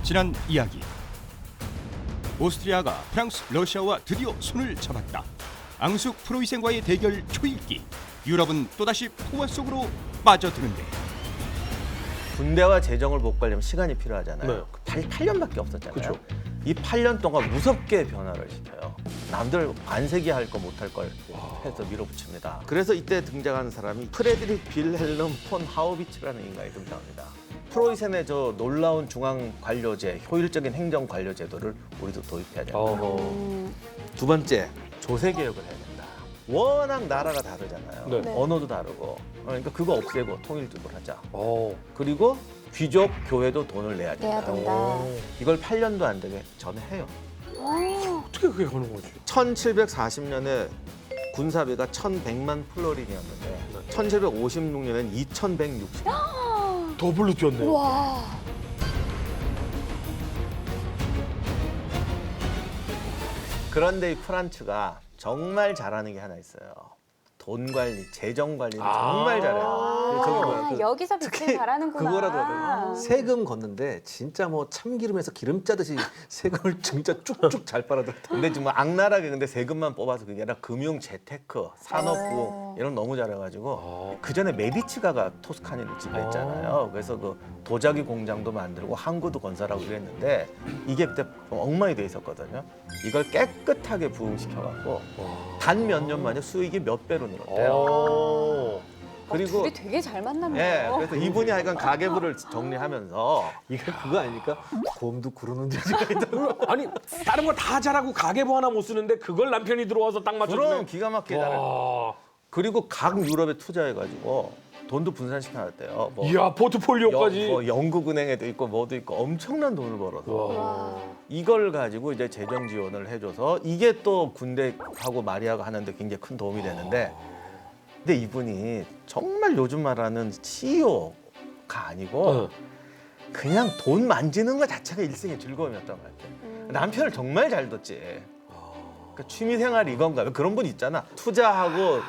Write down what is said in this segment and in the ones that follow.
지난 이야기, 오스트리아가 프랑스, 러시아와 드디어 손을 잡았다. 앙숙 프로이센과의 대결 초읽기, 유럽은 또다시 포화 속으로 빠져드는데 군대와 재정을 복구하려면 시간이 필요하잖아요. 네. 8년밖에 없었잖아요. 그쵸. 이 8년 동안 무섭게 변화를 시켜요. 남들 반세기 할 거 못 할 걸 해서 밀어붙입니다. 그래서 이때 등장하는 사람이 프레드릭 빌헬름 폰 하우비츠라는 인간이 등장합니다. 프로이센의 저 놀라운 중앙 관료제, 효율적인 행정 관료 제도를 우리도 도입해야 된다. 두 번째, 조세 개혁을 해야 된다. 워낙 나라가 다르잖아요. 네. 언어도 다르고. 그러니까 그거 없애고 통일적으로 하자. 어. 그리고 귀족 교회도 돈을 내야 내야 된다. 된다. 이걸 8년도 안 되게 전에 해요. 어떻게 그게 가는 거지? 1740년에 군사비가 1,100만 플로린이었는데 1756년엔 2,160. 더블로 뛰었네요. 와. 그런데 이 프란츠가 정말 잘하는 게 하나 있어요. 돈 관리, 재정 관리는 정말 잘해요. 저기 뭐야, 그 여기서 빛을 발하는구나. 그거라도 하거든요. 세금 걷는데 진짜 뭐 참기름에서 기름 짜듯이 세금을 진짜 쭉쭉 잘 빨아들었다. 근데 정말 악랄하게 근데 세금만 뽑아서 그게 아니라 금융, 재테크, 산업부 이런 거 너무 잘해가지고 그 전에 메디치가가 토스카니를 지배했잖아요. 그래서 그 도자기 공장도 만들고 항구도 건설하고 그랬는데 이게 그때 엉망이 돼 있었거든요. 이걸 깨끗하게 부흥시켜갖고 단 몇 년 만에 수익이 몇 배로 늘었대요. 그리고 둘이 되게 잘 만났네요. 예, 그래서 이분이 하여간 가계부를 정리하면서 이게 그거 아닙니까? 곰도 구르는 데 아니 다른 거 다 잘하고 가계부 하나 못 쓰는데 그걸 남편이 들어와서 딱 그럼 맞춰주네. 기가 막히게 잘해요. 와. 그리고 각 유럽에 투자해가지고 돈도 분산시켜놨대요. 뭐 이야 포트폴리오까지. 뭐 영국은행에도 있고 뭐도 있고 엄청난 돈을 벌어서 와. 이걸 가지고 이제 재정 지원을 해줘서 이게 또 군대하고 마리아가 하는데 굉장히 큰 도움이 되는데 근데 이분이 정말 요즘 말하는 CEO가 아니고 그냥 돈 만지는 것 자체가 일생의 즐거움이었던 것 같아요. 남편을 정말 잘 뒀지. 그러니까 취미생활이 이건가? 그런 분 있잖아. 투자하고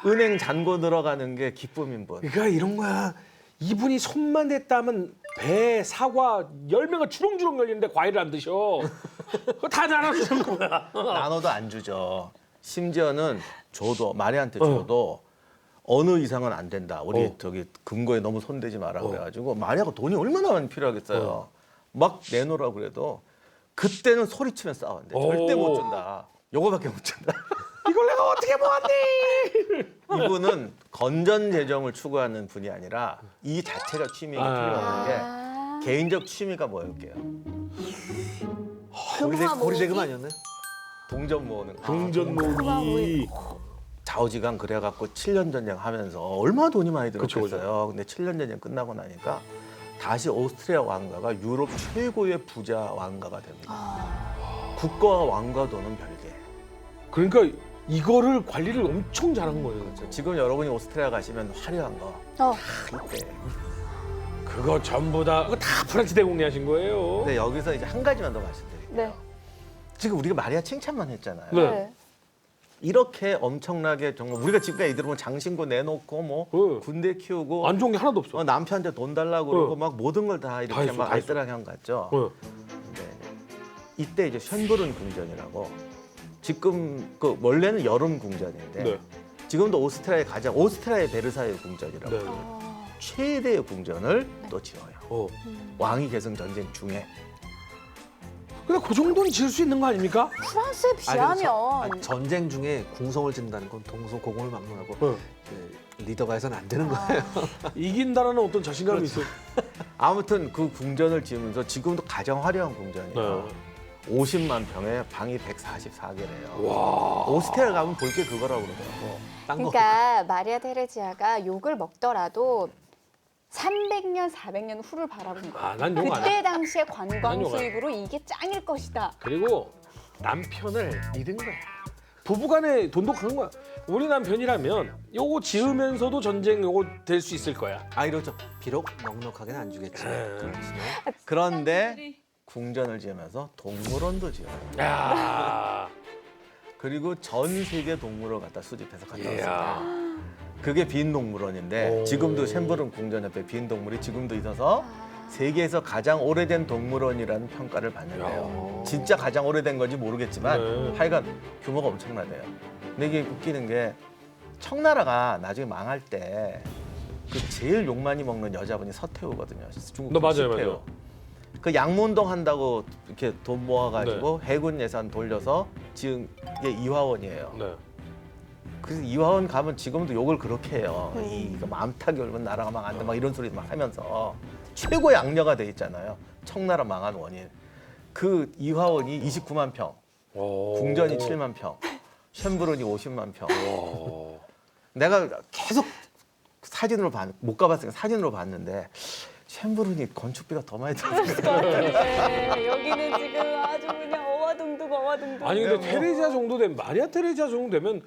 은행 잔고 들어가는 게 기쁨인 분. 그러니까 이런 거야. 이분이 손만 댔다면 배, 사과, 열매가 주렁주렁 열리는데 과일을 안 드셔. 그거 다 나눠주는 거야. 나눠도 안 주죠. 심지어는 줘도 마리한테 줘도 어느 이상은 안 된다. 우리 저기 금고에 너무 손대지 마라 그래가지고 마리아가 돈이 얼마나 많이 필요하겠어요. 막 내놓으라고 그래도 그때는 소리치면 싸웠는데 절대 못 준다. 요거밖에 못 준다. 이걸 내가 어떻게 모았니? 이분은 건전 재정을 추구하는 분이 아니라 이 자체가 취미가 필요한 게 개인적 취미가 뭐였게요? 고리세금 아니었나요? 동전 모으는 거. 동전놀이. 좌우지간 그래갖고 7년 전쟁 하면서 얼마나 돈이 많이 그쵸, 들었겠어요. 근데 7년 전쟁 끝나고 나니까 다시 오스트리아 왕가가 유럽 최고의 부자 왕가가 됩니다. 국가와 왕가도는 별개. 그러니까 이거를 관리를 엄청 잘한 거예요. 지금 여러분이 오스트리아 가시면 화려한 거 이때. 그거 전부 다 그거 다 프란츠 대공리 하신 거예요. 근데 여기서 이제 한 가지만 더 말씀드릴게요. 네. 지금 우리가 마리아 칭찬만 했잖아요. 네. 이렇게 엄청나게 정말 우리가 지금까지 이들 보면 장신구 내놓고 뭐 네. 군대 키우고 안 좋은 게 하나도 없어. 남편한테 돈 달라고 그러고 막 모든 걸 다 이렇게 했어, 막 다 했어. 알뜰하게 한 것 같죠. 네. 네. 이때 이제 쇤브른 궁전이라고 지금 그 원래는 여름 궁전인데 네. 지금도 오스트리아의 베르사유 궁전이라고 네. 최대의 궁전을 또 지어요. 왕위 계승 전쟁 중에. 근데 그 정도는 지을 수 있는 거 아닙니까? 프랑스에 비하면 전쟁 중에 궁성을 짓는다는 건 동서고금을 막론하고 네. 리더가 해서는 안 되는 거예요. 이긴다라는 어떤 자신감이 있어요. 아무튼 그 궁전을 지으면서 지금도 가장 화려한 궁전이에요. 네. 50만 평에 방이 144개래요. 와. 오스트리아 가면 볼 게 그거라고 그러더라고. 딴 거. 그러니까 마리아 테레지아가 욕을 먹더라도 300년, 400년 후를 바라본 거야. 난 욕 안 해. 그때 당시의 난 관광 욕 안 해. 수입으로 이게 짱일 것이다. 그리고 남편을 믿은 거야. 부부간에 돈도 가는 거야. 우리 남편이라면 요거 지으면서도 전쟁 요거 될 수 있을 거야. 이러죠. 비록 넉넉하게는 안 주겠지만. 그렇지만 그런데 궁전을 지으면서 동물원도 지어요. 야. 그리고 전 세계 동물원 갖다 수집해서 갖다 왔어요. 이야. 그게 빈 동물원인데 오. 지금도 쇤브른 궁전 옆에 빈 동물이 지금도 있어서 세계에서 가장 오래된 동물원이라는 평가를 받는데요. 진짜 가장 오래된 건지 모르겠지만 네. 하여간 규모가 엄청나대요. 근데 이게 웃기는 게 청나라가 나중에 망할 때 그 제일 욕 많이 먹는 여자분이 서태후거든요. 중국 네, 맞아요, 서태후. 맞아요. 그 양문동 한다고 이렇게 돈 모아가지고 해군 예산 돌려서 지은 게 이화원이에요. 네. 그래서 이화원 가면 지금도 욕을 그렇게 해요. 이거 맘타기 얼면 나라가 망한다 막 이런 소리 막 하면서 최고의 악녀가 돼 있잖아요. 청나라 망한 원인. 그 이화원이 29만 평, 오. 궁전이 7만 평, 쇤브른이 50만 평. 오. 내가 계속 사진으로 못 가봤으니까 사진으로 봤는데 쇤브른이 건축비가 더 많이 들어요. 네, 여기는 지금 아주 그냥 어와둥둥. 아니 근데 뭐. 테레지아 정도 되면 마리아 테레지아 정도 되면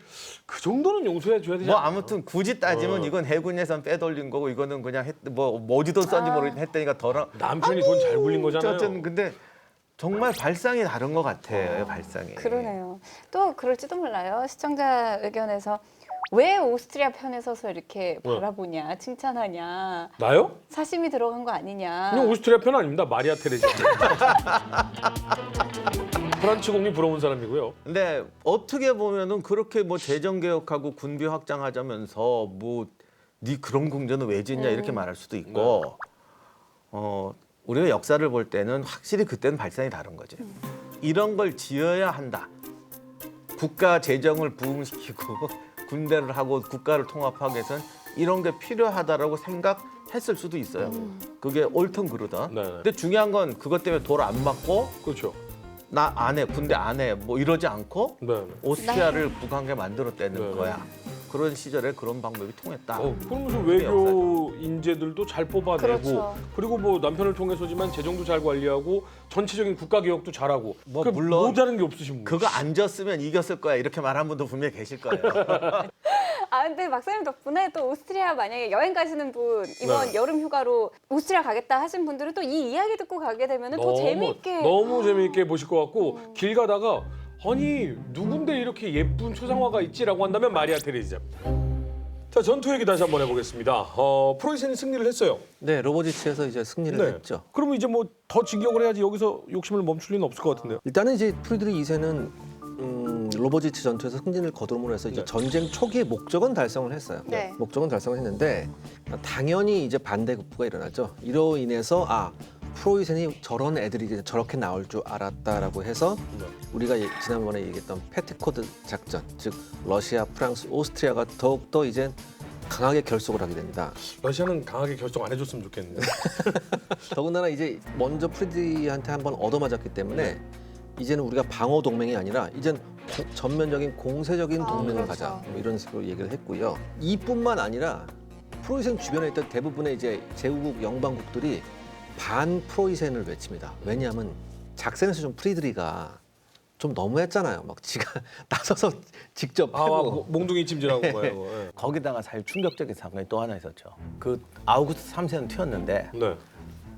그 정도는 용서해 줘야 되지 뭐 않나요? 아무튼 굳이 따지면 이건 해군 예산 빼돌린 거고 이거는 그냥 뭐어디 돈 썼는지 모르겠는데 했더니까 덜어. 남편이 돈 잘 굴린 거잖아요. 어쨌든 근데 정말 발상이 다른 것 같아요. 발상이. 그러네요. 또 그럴지도 몰라요. 시청자 의견에서 왜 오스트리아 편에 서서 이렇게 바라보냐, 칭찬하냐, 나요? 사심이 들어간 거 아니냐. 그냥 오스트리아 편 아닙니다. 마리아 테레지아. 프란츠 공이 부러운 사람이고요. 근데 어떻게 보면은 그렇게 뭐 재정 개혁하고 군비 확장하자면서 뭐 네 그런 궁전은 왜 짓냐 이렇게 말할 수도 있고 우리가 역사를 볼 때는 확실히 그때는 발상이 다른 거지. 이런 걸 지어야 한다. 국가 재정을 부흥시키고 군대를 하고 국가를 통합하기 위해서는 이런 게 필요하다라고 생각했을 수도 있어요. 그게 옳든 그르든. 네. 근데 중요한 건 그것 때문에 돌 안 맞고 그렇죠. 나 안 해, 군대 안 해, 뭐 이러지 않고 네. 오스트리아를 국한게 만들었다는 네. 거야. 그런 시절에 그런 방법이 통했다. 그러면서 외교 인재들도 잘 뽑아내고 그렇죠. 그리고 뭐 남편을 통해서지만 재정도 잘 관리하고 전체적인 국가 개혁도 잘하고 뭐 그 물론 모자른 게 없으신 분. 그거 안 졌으면 이겼을 거야. 이렇게 말한 분도 분명히 계실 거예요. 아 근데 박사님 덕분에 또 오스트리아 만약에 여행 가시는 분 이번 네. 여름 휴가로 오스트리아 가겠다 하신 분들은 또 이 이야기 듣고 가게 되면은 더 재미있게 너무 재미있게 보실 것 같고 길 가다가 아니 누군데 이렇게 예쁜 초상화가 있지라고 한다면 마리아 테레지아입니다. 자 전투 얘기 다시 한번 해보겠습니다. 프로이센이 승리를 했어요. 네, 로보지치에서 이제 승리를 했죠. 그러면 이제 뭐 더 진격을 해야지 여기서 욕심을 멈출 리는 없을 것 같은데요. 일단은 이제 프리드리히 2세는 로보지치 전투에서 승리를 거두므로 해서 이제 네. 전쟁 초기의 목적은 달성을 했어요. 네. 목적은 달성을 했는데 당연히 이제 반대급부가 일어나죠. 이로 인해서 프로이센이 저런 애들이 이제 저렇게 나올 줄 알았다라고 해서 우리가 지난번에 얘기했던 페트코드 작전, 즉 러시아, 프랑스, 오스트리아가 더욱더 이제 강하게 결속을 하게 됩니다. 러시아는 강하게 결정 안 해줬으면 좋겠는데. 더군다나 이제 먼저 프리드리히한테 한번 얻어맞았기 때문에 이제는 우리가 방어 동맹이 아니라 이젠 전면적인 공세적인 동맹을 그렇죠. 가자 뭐 이런 식으로 얘기를 했고요. 이뿐만 아니라 프로이센 주변에 있던 대부분의 이제 제후국 영방국들이 반 프로이센을 외칩니다. 왜냐하면 작전에서 좀 프리드리가 좀 너무했잖아요. 막 지가 나서서 직접 해보고. 몽둥이 찜질하고 뭐예요. 예. 거기다가 사실 충격적인 사건이 또 하나 있었죠. 그 아우구스트 3세는 튀었는데 네.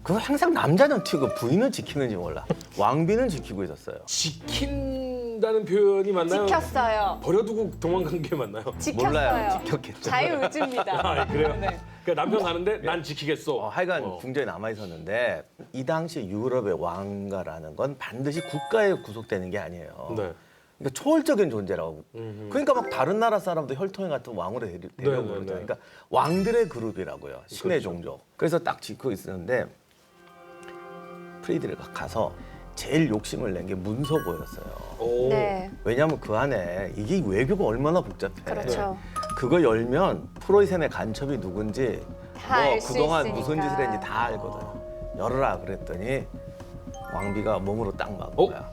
그거 항상 남자는 튀고 부인은 지키는지 몰라. 왕비는 지키고 있었어요. 지킨다는 표현이 맞나요? 지켰어요. 버려두고 도망간 게 맞나요? 지켰어요. 몰라요. 지켰겠죠. 자유의지입니다. 아, 그래요? 네. 그러니까 남편 가는데 난 지키겠어. 하여간 궁전에 남아 있었는데 이 당시 유럽의 왕가라는 건 반드시 국가에 구속되는 게 아니에요. 네. 그러니까 초월적인 존재라고. 그러니까 막 다른 나라 사람도 혈통에 같은 왕으로 데려오고 네, 네, 그러잖아요. 네. 그러니까 왕들의 그룹이라고요. 신의 그렇죠. 종족. 그래서 딱 지키고 있었는데 프리드리가 가서 제일 욕심을 낸 게 문서고였어요. 오. 네. 왜냐하면 그 안에 이게 외교가 얼마나 복잡해. 그렇죠. 그거 열면 프로이센의 간첩이 누군지 다 알 수 그동안 있으니까. 무슨 짓을 했는지 다 알거든. 열어라 그랬더니 왕비가 몸으로 딱 막은 어? 거야.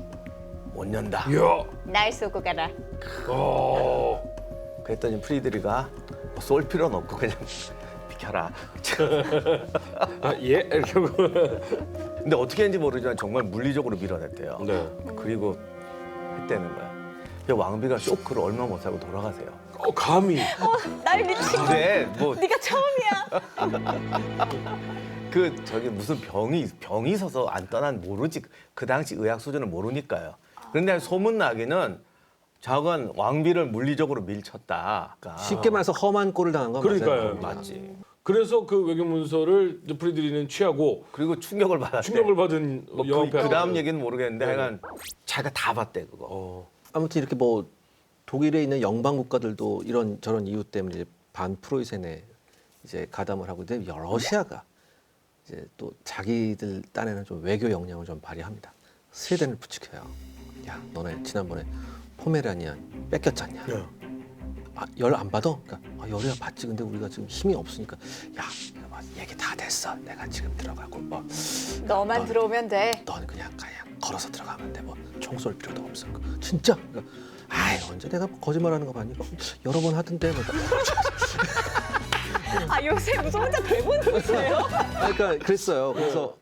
못 연다. 이야. 날 쏘고 가라. 그랬더니 프리드리가 뭐쏠 필요는 없고 그냥 비켜라. 예? 이렇게 하고. 근데 어떻게 했는지 모르지만 정말 물리적으로 밀어냈대요. 네. 그리고 했다는 거야. 근데 왕비가 쇼크를 얼마 못 살고 돌아가세요. 감히. 날 미친 거. 근데 뭐 네가 처음이야. 그 저기 무슨 병이 있어서 안 떠난 모르지. 그 당시 의학 수준을 모르니까요. 그런데 소문 나기는 저건 왕비를 물리적으로 밀쳤다. 쉽게 말해서 험한 꼴을 당한 건 그러니까요. 맞아요. 맞지. 그래서 그 외교 문서를 이제 프리드리히는 취하고 그리고 충격을 받았대. 충격을 받은 영화배. 그 다음 얘기는 모르겠는데 하여간 자기가 다 봤대 그거. 아무튼 이렇게 뭐 독일에 있는 영방 국가들도 이런 저런 이유 때문에 이제 반 프로이센에 이제 가담을 하고 있는데 러시아가 이제 또 자기들 딴에는 좀 외교 역량을 좀 발휘합니다. 스웨덴을 부추겨요. 야, 너네 지난번에 포메라니안 뺏겼잖냐? 네. 아, 열 안 받아? 그러니까 열이야 받지. 근데 우리가 지금 힘이 없으니까 야, 얘기 다 됐어. 내가 지금 들어가고 뭐 너만 들어오면 돼. 넌 그냥 걸어서 들어가면 돼. 뭐 총 쏠 필요도 없어. 진짜? 그러니까, 아이 언제 내가 거짓말하는 거 봤니? 여러 번 하던데. 뭐. 아 요새 무슨 혼자 대본 있어요? 그러니까 그랬어요. 그래서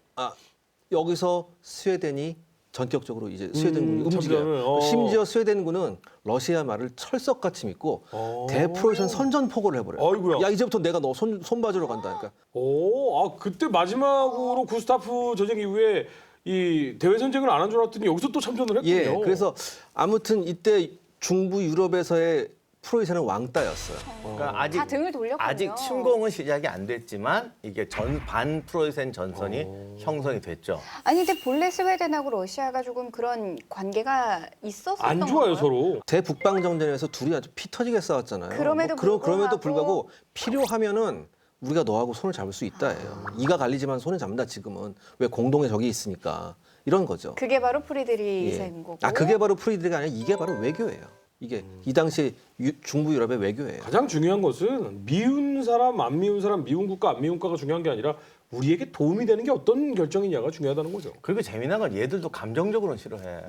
여기서 스웨덴이 전격적으로 이제 스웨덴군이 움직여요. 참전을, 심지어 스웨덴군은 러시아 말을 철석같이 믿고 대프로이센 선전포고를 해버려요. 아이고야. 야 이제부터 내가 너 손봐주러 간다. 그러니까 그때 마지막으로 구스타프 전쟁 이후에 이 대외 전쟁을 안 한 줄 알았더니 여기서 또 참전을 했군요. 예, 그래서 아무튼 이때 중부 유럽에서의 프로이센은 왕따였어요. 그러니까 아직 다 등을 돌렸군요. 아직 침공은 시작이 안 됐지만 이게 반 프로이센 전선이 형성이 됐죠. 아니 근데 본래 스웨덴하고 러시아가 조금 그런 관계가 있었었던 안 좋아요 건가요? 서로. 대북방 정전에서 둘이 아주 피 터지게 싸웠잖아요. 그럼에도 그럼에도 불구하고 불구하고 필요하면은 우리가 너하고 손을 잡을 수 있다예요. 이가 갈리지만 손을 잡는다 지금은. 왜 공동의 적이 있으니까. 이런 거죠. 그게 바로 프리드리히센 예. 거고. 그게 바로 프리드리가 아니라 이게 바로 외교예요. 이게 이 당시 중부 유럽의 외교예요. 가장 중요한 것은 미운 사람 안 미운 사람 미운 국가 안 미운 국가가 중요한 게 아니라 우리에게 도움이 되는 게 어떤 결정이냐가 중요하다는 거죠. 그리고 재미난 건 얘들도 감정적으로는 싫어해.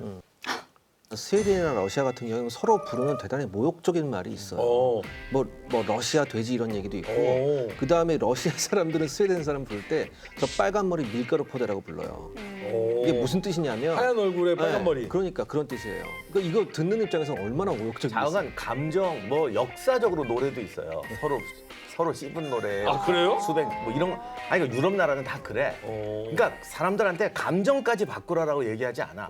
스웨덴이나 러시아 같은 경우는 서로 부르는 대단히 모욕적인 말이 있어요. 뭐 러시아 돼지 이런 얘기도 있고 그 다음에 러시아 사람들은 스웨덴 사람 부를 때 저 빨간 머리 밀가루 포대라고 불러요. 이게 무슨 뜻이냐면 하얀 얼굴에 빨간 네, 머리. 그러니까 그런 뜻이에요. 그러니까 이거 듣는 입장에서 얼마나 모욕적이겠어요. 자어간 감정 뭐 역사적으로 노래도 있어요. 서로 씹은 노래. 아, 그래요? 수백 뭐 이런 거. 아니 그러니까 유럽 나라는 다 그래. 그러니까 사람들한테 감정까지 바꾸라라고 얘기하지 않아.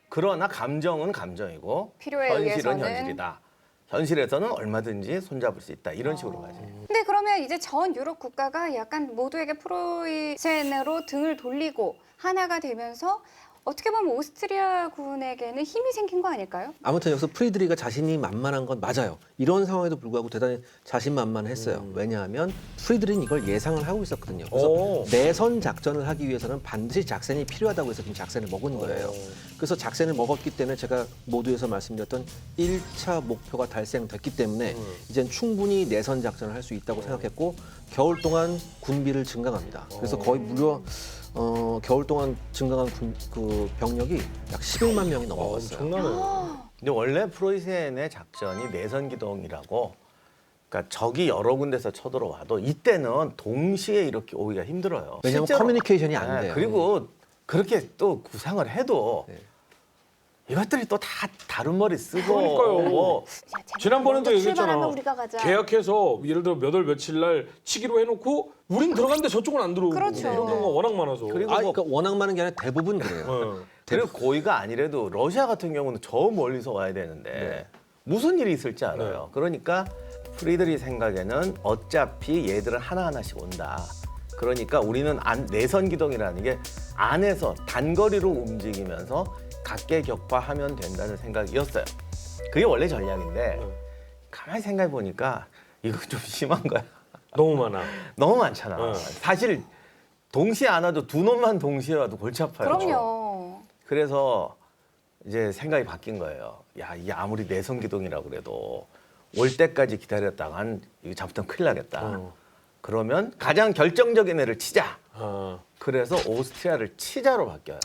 그러나 감정은 감정이고 필요에 현실은 의해서는. 현실이다. 현실에서는 얼마든지 손잡을 수 있다. 이런 식으로 가지. 근데 그러면 이제 전 유럽 국가가 약간 모두에게 프로이센으로 등을 돌리고 하나가 되면서 어떻게 보면 오스트리아군에게는 힘이 생긴 거 아닐까요? 아무튼 여기서 프리드리가 자신이 만만한 건 맞아요. 이런 상황에도 불구하고 대단히 자신만만했어요. 왜냐하면 프리드리는 이걸 예상을 하고 있었거든요. 그래서 내선 작전을 하기 위해서는 반드시 작센이 필요하다고 해서 지금 작센을 먹은 거예요. 그래서 작센을 먹었기 때문에 제가 모두에서 말씀드렸던 1차 목표가 달성됐기 때문에 이젠 충분히 내선 작전을 할 수 있다고 생각했고 겨울 동안 군비를 증강합니다. 그래서 거의 무려 겨울 동안 증강한 그 병력이 약 11만 명이 넘어갔어요. 엄청나네. 근데 원래 프로이센의 작전이 내선 기동이라고 그러니까 적이 여러 군데서 쳐들어와도 이때는 동시에 이렇게 오기가 힘들어요. 왜냐하면 실제로. 커뮤니케이션이 안 돼요. 그리고 그렇게 또 구상을 해도 네. 이것들이 또 다 다른 머리 쓰고 그러니까요. 뭐 야, 쟤네 지난번에도 먼저 얘기했잖아. 출발하면 우리가 가자. 계약해서 예를 들어 몇 월 며칠 날 치기로 해놓고 우린 들어갔는데 저쪽은 안 들어오고 그렇죠. 이런 경우가 워낙 많아서. 그리고 그러니까 워낙 많은 게 아니라 대부분 그래요. 그리고 고의가 아니래도 러시아 같은 경우는 저 멀리서 와야 되는데 무슨 일이 있을지 알아요. 그러니까 프리드리 생각에는 어차피 얘들은 하나하나씩 온다. 그러니까 우리는 내선 기동이라는 게 안에서 단거리로 움직이면서 각계격파하면 된다는 생각이었어요. 그게 원래 전략인데 가만히 생각해 보니까 이거 좀 심한 거야. 너무 많아. 너무 많잖아. 사실 동시에 안 와도 두 놈만 동시에 와도 골치 아파요. 그럼요. 그래서 이제 생각이 바뀐 거예요. 야, 이게 아무리 내선 기동이라고 그래도 올 때까지 기다렸다간 이거 잘못하면 큰일 나겠다. 그러면 가장 결정적인 애를 치자. 그래서 오스트리아를 치자로 바뀌어요.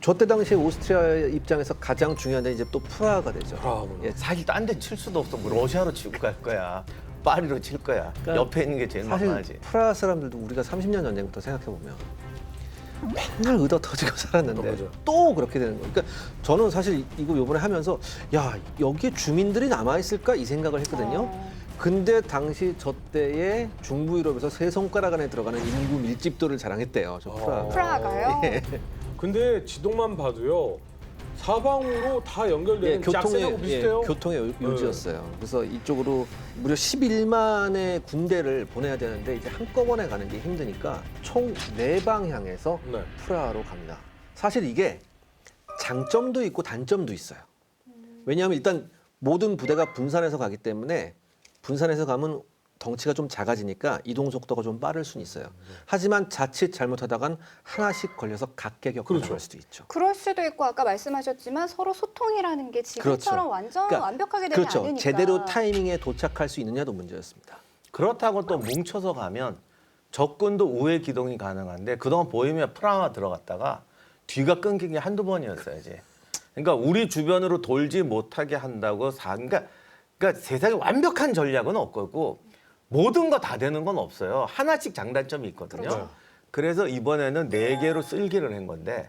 저 때 당시에 오스트리아 입장에서 가장 중요한 데 이제 또 프라하가 되죠. 예. 사실 딴 데 칠 수도 없어. 뭐 러시아로 치고 갈 거야. 파리로 칠 거야. 그러니까 옆에 있는 게 제일 사실 만만하지. 프라하 사람들도 우리가 30년 전쟁부터 생각해 보면 맨날 의도 터지고 살았는데 맞아. 또 그렇게 되는 거예요. 그러니까 저는 사실 이거 요번에 하면서 야 여기에 주민들이 남아 있을까 이 생각을 했거든요. 근데 당시 저 때에 중부 유럽에서 세 손가락 안에 들어가는 인구 밀집도를 자랑했대요. 저 프라하. 프라하가요? 예. 근데 지도만 봐도요. 사방으로 다 연결되는 짝새하고 비슷해요. 교통의 요지였어요. 그래서 이쪽으로 무려 11만의 군대를 보내야 되는데 이제 한꺼번에 가는 게 힘드니까 총 4방향에서 네. 프라하로 갑니다. 사실 이게 장점도 있고 단점도 있어요. 왜냐하면 일단 모든 부대가 분산해서 가기 때문에 분산해서 가면 덩치가 좀 작아지니까 이동 속도가 좀 빠를 수는 있어요. 하지만 자칫 잘못하다간 하나씩 걸려서 각계격으로 그렇죠. 나갈 수도 있죠. 그럴 수도 있고 아까 말씀하셨지만 서로 소통이라는 게 지금처럼 완전 그러니까 완벽하게 되지 그렇죠. 않으니까. 제대로 타이밍에 도착할 수 있느냐도 문제였습니다. 그렇다고 또 뭉쳐서 가면 적군도 우회 기동이 가능한데 그동안 보이면 프라하 들어갔다가 뒤가 끊긴 게 한두 번이었어요. 이제. 그러니까 우리 주변으로 돌지 못하게 한다고 그러니까 세상에 완벽한 전략은 없고 모든 거 다 되는 건 없어요. 하나씩 장단점이 있거든요. 그렇죠. 그래서 이번에는 4개로 쓸기를 한 건데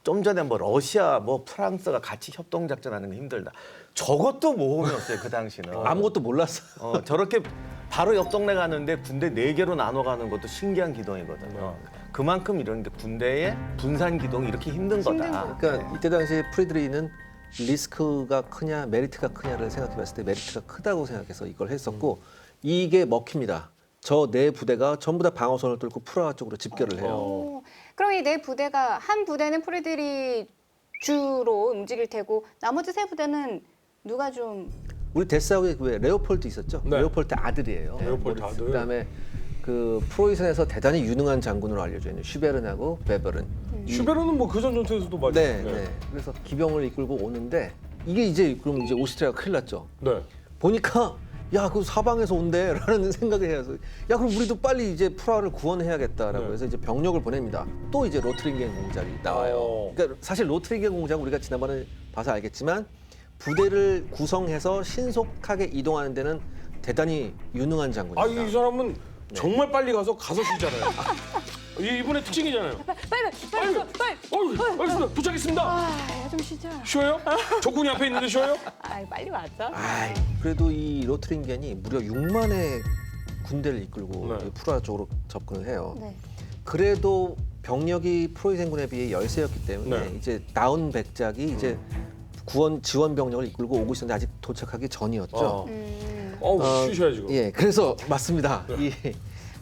좀 전에 뭐 러시아 뭐 프랑스가 같이 협동 작전하는 게 힘들다. 저것도 모험이었어요. 그 당시는. 아무것도 몰랐어요. 저렇게 바로 옆 동네 가는데 군대 4개로 나눠 가는 것도 신기한 기동이거든요. 그만큼 이런 게 군대의 분산 기동이 이렇게 힘든 거다. 그러니까 이때 당시 프리드리히는 리스크가 크냐 메리트가 크냐를 생각해봤을 때 메리트가 크다고 생각해서 이걸 했었고 이게 먹힙니다. 저 4부대가 전부 다 방어선을 뚫고 프라하 쪽으로 집결을 해요. 오, 그럼 이 4부대가 한 부대는 프리드리 주로 움직일 테고 나머지 3부대는 누가 좀 우리 데스하우에 왜 레오폴드 있었죠? 네. 레오폴드 아들이에요. 레오폴드 아들. 그다음에 그 프로이센에서 대단히 유능한 장군으로 알려져 있는 슈베른하고 베버른. 슈베르는 뭐 그 전 전투에서도 맞죠. 네, 네. 그래서 기병을 이끌고 오는데 이게 이제 그럼 이제 오스트리아가 큰일 났죠. 네. 보니까 야, 그 사방에서 온대라는 생각을 해서 야, 그럼 우리도 빨리 이제 프라하를 구원해야겠다라고 네. 해서 이제 병력을 보냅니다. 또 이제 로트링겐 공작이 나와요. 그러니까 사실 로트링겐 공작 우리가 지난번에 봐서 알겠지만 부대를 구성해서 신속하게 이동하는 데는 대단히 유능한 장군입니다. 이 사람은 정말 빨리 가서 쉬잖아요. 이분의 특징이잖아요. 빨리 알겠습니다. 도착했습니다. 아, 좀 쉬자. 쉬어요? 적군이 앞에 있는데 쉬어요? 아, 빨리 왔죠. 아이, 그래도 이 로트링겐이 무려 6만의 군대를 이끌고 네. 프라하 쪽으로 접근을 해요. 네. 그래도 병력이 프로이센군에 비해 열세였기 때문에 네. 이제 나온 백작이 이제 구원 지원 병력을 이끌고 오고 있었는데 아직 도착하기 전이었죠. 쉬셔야지. 예, 그래서 맞습니다.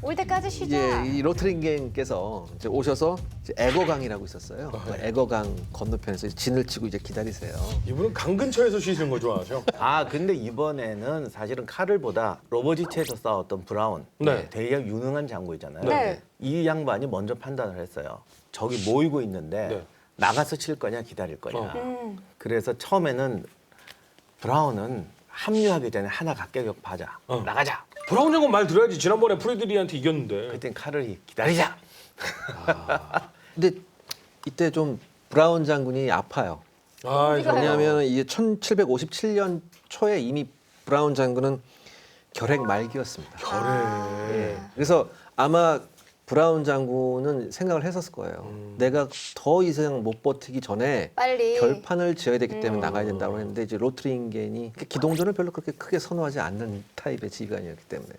올 때까지 쉬자. 이 로트링겐께서 이제 오셔서 이제 에거강이라고 있었어요. 그 에거강 건너편에서 진을 치고 이제 기다리세요. 이분은 강 근처에서 쉬시는 거 좋아하죠? 근데 이번에는 사실은 카를보다 로버지체에서 싸웠던 브라운 네. 되게 유능한 장군이잖아요. 네. 이 양반이 먼저 판단을 했어요. 적이 모이고 있는데 네. 나가서 칠 거냐 기다릴 거냐. 그래서 처음에는 브라운은 합류하기 전에 하나 각계격 파자. 나가자. 브라운 장군 말 들어야지. 지난번에 프리드리한테 이겼는데. 그땐 카를이 기다리자. 근데 이때 좀 브라운 장군이 아파요. 왜냐하면 이게 1757년 초에 이미 브라운 장군은 결핵 말기였습니다. 예. 그래서 아마 브라운 장군은 생각을 했었을 거예요. 내가 더 이상 못 버티기 전에 빨리. 결판을 지어야 되기 때문에 나가야 된다고 했는데 이제 로트링겐이 기동전을 별로 그렇게 크게 선호하지 않는 타입의 지휘관이었기 때문에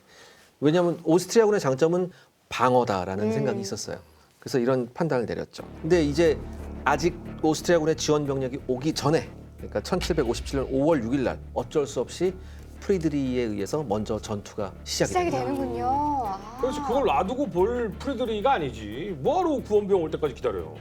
왜냐하면 오스트리아군의 장점은 방어다라는 생각이 있었어요. 그래서 이런 판단을 내렸죠. 근데 이제 아직 오스트리아군의 지원 병력이 오기 전에 그러니까 1757년 5월 6일 날 어쩔 수 없이 프리드리히에 의해서 먼저 전투가 시작이 시작이 됩니다. 되는군요. 아. 그렇지. 그걸 놔두고 볼 프리드리히가 아니지. 뭐하러 구원병 올 때까지 기다려요?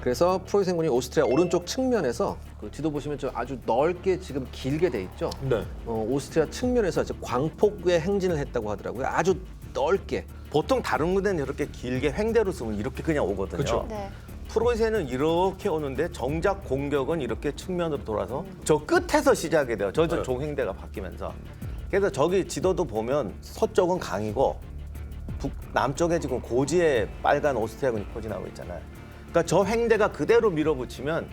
그래서 프로이센군이 오스트리아 오른쪽 측면에서 그 지도 보시면 좀 아주 넓게 지금 길게 돼 있죠. 네. 오스트리아 측면에서 이제 광폭의 행진을 했다고 하더라고요. 아주 넓게. 보통 다른 군대는 이렇게 길게 횡대로 쓰면 이렇게 그냥 오거든요. 그쵸. 네. 프로이센은 이렇게 오는데 정작 공격은 이렇게 측면으로 돌아서 저 끝에서 시작이 돼요. 저 네. 종횡대가 바뀌면서. 그래서 저기 지도도 보면 서쪽은 강이고 남쪽에 지금 고지에 빨간 오스트리아군이 포진하고 있잖아요. 그러니까 저 횡대가 그대로 밀어붙이면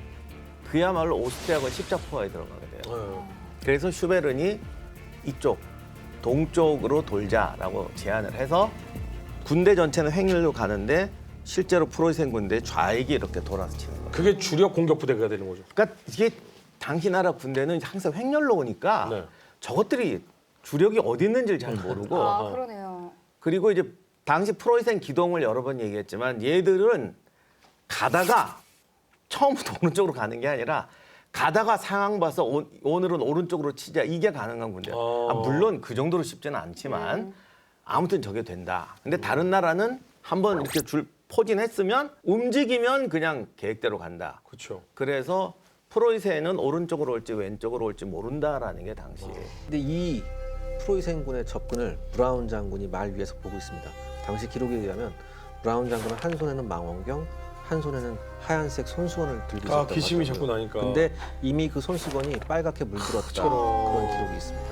그야말로 오스트리아군 십자포화에 들어가게 돼요. 그래서 슈베른이 이쪽 동쪽으로 돌자라고 제안을 해서 군대 전체는 횡일로 가는데 실제로 프로이센 군대 좌익이 이렇게 돌아서 치는 거예요. 그게 주력 공격 부대가 되는 거죠. 그러니까 이게 당시 나라 군대는 항상 횡렬로 오니까 네. 저것들이 주력이 어디 있는지를 잘 모르고 아, 그러네요. 그리고 이제 당시 프로이센 기동을 여러 번 얘기했지만 얘들은 가다가 처음부터 오른쪽으로 가는 게 아니라 가다가 상황 봐서 오늘은 오른쪽으로 치자 이게 가능한 군대예요. 물론 그 정도로 쉽지는 않지만 아무튼 저게 된다. 근데 다른 나라는 한번 이렇게 줄 포진했으면 움직이면 그냥 계획대로 간다. 그렇죠. 그래서 프로이센은 오른쪽으로 올지 왼쪽으로 올지 모른다라는 게 당시. 근데 이 프로이센군의 접근을 브라운 장군이 말 위에서 보고 있습니다. 당시 기록에 의하면 브라운 장군은 한 손에는 망원경, 한 손에는 하얀색 손수건을 들고 있었다고 기침이 하더라고요. 자꾸 나니까. 근데 이미 그 손수건이 빨갛게 물들었다 그런 기록이 있습니다.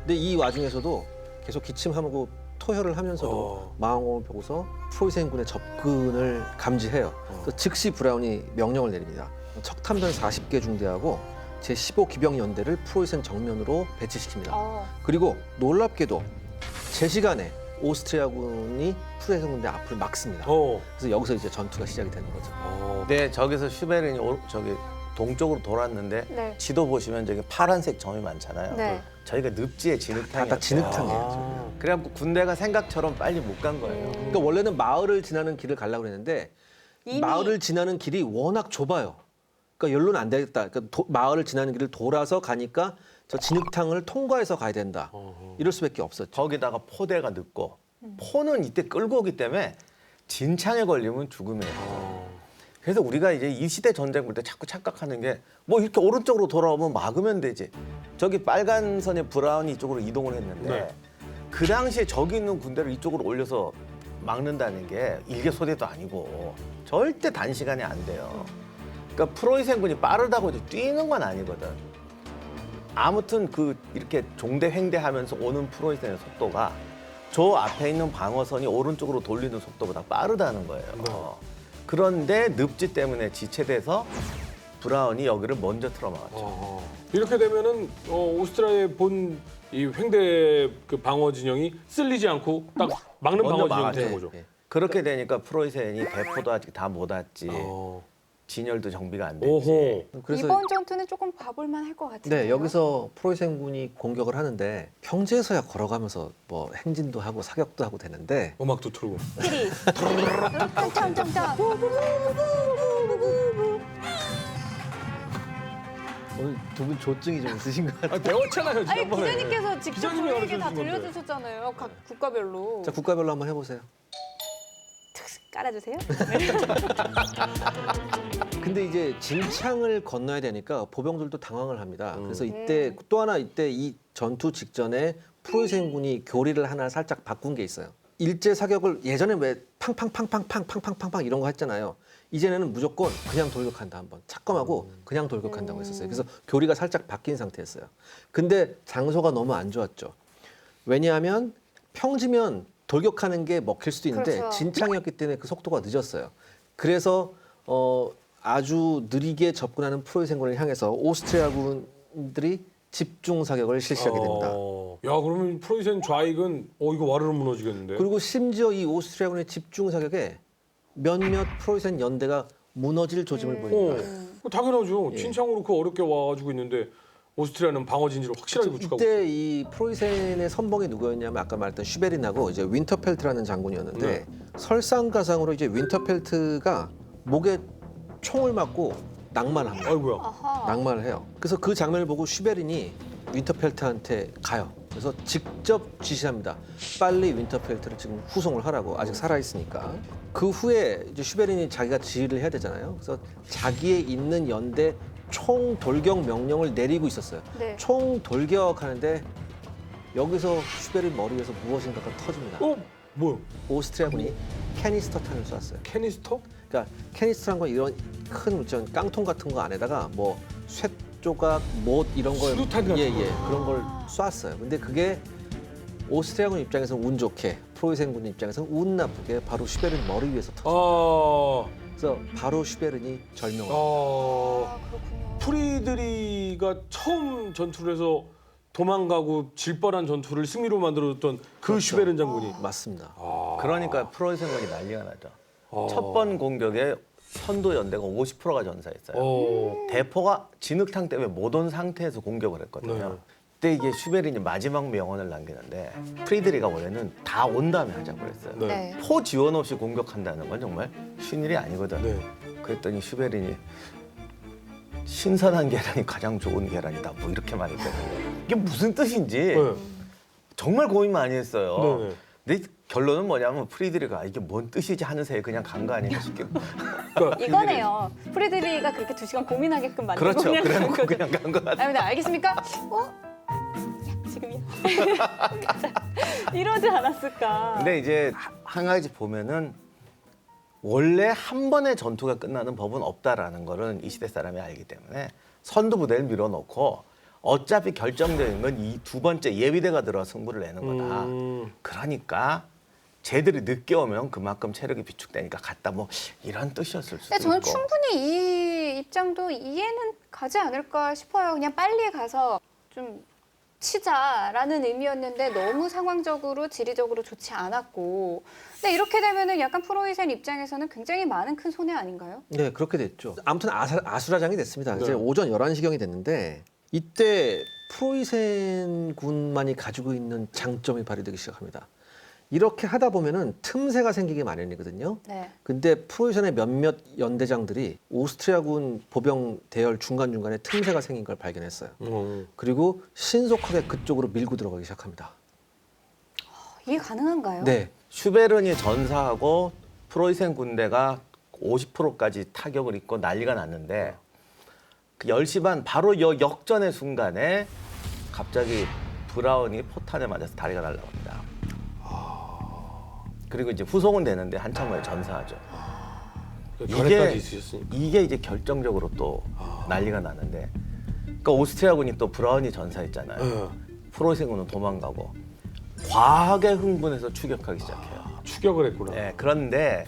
근데 이 와중에서도 계속 기침하고 토혈을 하면서도 망원경을 보고서 프로이센군의 접근을 감지해요. 그래서 즉시 브라운이 명령을 내립니다. 척탄병 40개 중대하고 제15 기병 연대를 프로이센 정면으로 배치시킵니다. 그리고 놀랍게도 제 시간에 오스트리아군이 프로이센 군대 앞을 막습니다. 그래서 여기서 이제 전투가 시작이 되는 거죠. 네, 저기서 슈베른이 저기 동쪽으로 돌았는데 네. 지도 보시면 저기 파란색 점이 많잖아요. 네. 저희가 늪지의 진흙탕이었어요. 다 진흙탕이에요. 그래갖고 군대가 생각처럼 빨리 못 간 거예요. 그러니까 원래는 마을을 지나는 길을 가려고 했는데 이미- 마을을 지나는 길이 워낙 좁아요. 그러니까 연로는 안 되겠다. 그러니까 마을을 지나는 길을 돌아서 가니까 저 진흙탕을 통과해서 가야 된다. 이럴 수밖에 없었죠. 거기다가 포대가 늦고 포는 이때 끌고 오기 때문에 진창에 걸리면 죽음이에요. 그래서 우리가 이제 이 시대 전쟁 볼 때 자꾸 착각하는 게 뭐 이렇게 오른쪽으로 돌아오면 막으면 되지. 저기 빨간 선의 브라운이 이쪽으로 이동을 했는데 네. 그 당시에 저기 있는 군대를 이쪽으로 올려서 막는다는 게 일개소대도 아니고 절대 단시간에 안 돼요. 그러니까 프로이센군이 빠르다고 이제 뛰는 건 아니거든. 아무튼 그 이렇게 종대 횡대하면서 오는 프로이센의 속도가 저 앞에 있는 방어선이 오른쪽으로 돌리는 속도보다 빠르다는 거예요. 그런데 늪지 때문에 지체돼서 브라운이 여기를 먼저 틀어막았죠. 이렇게 되면은 오스트리아의 본 이 횡대 그 방어 진영이 쓸리지 않고 딱 막는 먼저 방어 진영이 막았죠. 되는 거죠. 예. 그렇게 되니까 프로이센이 대포도 아직 다 못 왔지. 어. 진열도 정비가 안 됐지. 오호. 그래서 이번 전투는 조금 봐볼만 할 것 같은데요. 네, 여기서 프로이센군이 공격을 하는데 평지에서야 걸어가면서 뭐 행진도 하고 사격도 하고 되는데 음악도 틀고. 띠리. 짱짱짱짱. 오늘 두 분 조증이 좀 있으신 것 같아요. 배웠잖아요 아니 지난번에. 기자님께서 직접 기자님이 저희에게 다 가르쳐준 건데. 들려주셨잖아요. 각 국가별로. 자, 국가별로 한번 해보세요. 깔아주세요. 근데 이제 진창을 건너야 되니까 보병들도 당황을 합니다. 그래서 이때 또 하나 이때 이 전투 직전에 프로이센군이 교리를 하나 살짝 바꾼 게 있어요. 일제 사격을 예전에 왜 팡팡팡팡팡팡팡팡 이런 거 했잖아요. 이제는 무조건 그냥 돌격한다 한번 착검하고 그냥 돌격한다고 했었어요. 그래서 교리가 살짝 바뀐 상태였어요. 근데 장소가 너무 안 좋았죠. 왜냐하면 평지면 돌격하는 게 먹힐 수도 있는데 그렇죠. 진창이었기 때문에 그 속도가 늦었어요. 그래서 아주 느리게 접근하는 프로이센군을 향해서 오스트리아군들이 집중 사격을 실시하게 됩니다. 야 그러면 프로이센 좌익은 이거 와르르 무너지겠는데. 그리고 심지어 이 오스트리아군의 집중 사격에 몇몇 프로이센 연대가 무너질 조짐을 보입니다. 당연하죠. 예. 진창으로 그 어렵게 와가지고 있는데 오스트리아는 방어 진지를 확실하게 구축하고. 이때 이 프로이센의 선봉이 누구였냐면 아까 말했던 슈베린하고 이제 윈터펠트라는 장군이었는데 네. 설상가상으로 이제 윈터펠트가 목에 총을 맞고 낭만합니다. 아이고야. 아하. 낭만을 해요. 그래서 그 장면을 보고 슈베린이 윈터펠트한테 가요. 그래서 직접 지시합니다. 빨리 윈터펠트를 지금 후송을 하라고 아직 살아 있으니까. 그 후에 이제 슈베린이 자기가 지휘를 해야 되잖아요. 그래서 자기의 있는 연대 총 돌격 명령을 내리고 있었어요. 네. 총 돌격하는데 여기서 슈베린 머리 위에서 무엇인가가 터집니다. 뭐야? 오스트리아군이 캐니스터탄을 쐈어요. 캐니스터? 그러니까 캐니스터란 건 이런 큰 깡통 같은 거 안에다가 뭐 쇳조각, 못 이런 걸 수류탄 같은 거. 그런 걸 쐈어요. 근데 그게 오스트리아군 입장에서는 운 좋게, 프로이센군 입장에서는 운 나쁘게 바로 슈베린 머리 위에서 터졌어요. 그래서 바로 슈베린이 절명을. 아, 그렇군요. 프리드리가 처음 전투를 해서 도망가고 질 뻔한 전투를 승리로 만들어줬던 그 그렇죠. 슈베른 장군이. 맞습니다. 그러니까 프로이센군이 난리가 나죠. 아. 첫 번 공격에 선도 연대가 50%가 전사했어요. 대포가 진흙탕 때문에 못 온 상태에서 공격을 했거든요. 네. 그때 이게 슈베린이 마지막 명언을 남기는데 프리드리가 원래는 다 온 다음에 하자고 그랬어요. 네. 네. 포 지원 없이 공격한다는 건 정말 쉬운 일이 아니거든. 네. 그랬더니 슈베린이 신선한 계란이 가장 좋은 계란이다. 뭐 이렇게 말했거든요. 이게 무슨 뜻인지 네. 정말 고민 많이 했어요. 네네. 근데 결론은 뭐냐면 프리드리가 이게 뭔 뜻이지 하는 새에 그냥 간 거 아닌가 싶기도. 그러니까 이거네요. 프리드리가 그렇게 2시간 고민하게끔 만들고 그렇죠. 그냥 간 그래놓고 거죠. 그냥 간 거 같아요. 아, 근데 알겠습니까? 지금이야. 이러지 않았을까? 근데 이제 한 가지 보면은 원래 한 번의 전투가 끝나는 법은 없다라는 거는 이 시대 사람이 알기 때문에 선두부대를 밀어놓고 어차피 결정적인 건 이 두 번째 예비대가 들어 승부를 내는 거다. 그러니까 쟤들이 늦게 오면 그만큼 체력이 비축되니까 갔다 뭐 이런 뜻이었을 수도 근데 저는 있고. 충분히 이 입장도 이해는 가지 않을까 싶어요. 그냥 빨리 가서 좀 치자라는 의미였는데 너무 상황적으로 지리적으로 좋지 않았고. 근데 이렇게 되면은 약간 프로이센 입장에서는 굉장히 많은 큰 손해 아닌가요? 네, 그렇게 됐죠. 아무튼 아수라장이 됐습니다. 네. 이제 오전 11시경이 됐는데 이때 프로이센 군만이 가지고 있는 장점이 발휘되기 시작합니다. 이렇게 하다 보면은 틈새가 생기기 마련이거든요. 네. 근데 프로이센의 몇몇 연대장들이 오스트리아군 보병 대열 중간중간에 틈새가 생긴 걸 발견했어요. 그리고 신속하게 그쪽으로 밀고 들어가기 시작합니다. 이게 가능한가요? 네. 슈베른이 전사하고 프로이센 군대가 50%까지 타격을 입고 난리가 났는데 그 10시 반 바로 역전의 순간에 갑자기 브라운이 포탄에 맞아서 다리가 날아갑니다. 그리고 이제 후송은 되는데 한참 후에 전사하죠. 결핵까지 있으셨으니까. 이게 이제 결정적으로 또 난리가 나는데 그러니까 오스트리아군이 또 브라운이 전사했잖아요. 네. 프로이센군은 도망가고 과하게 흥분해서 추격하기 시작해요. 추격을 했구나. 네, 그런데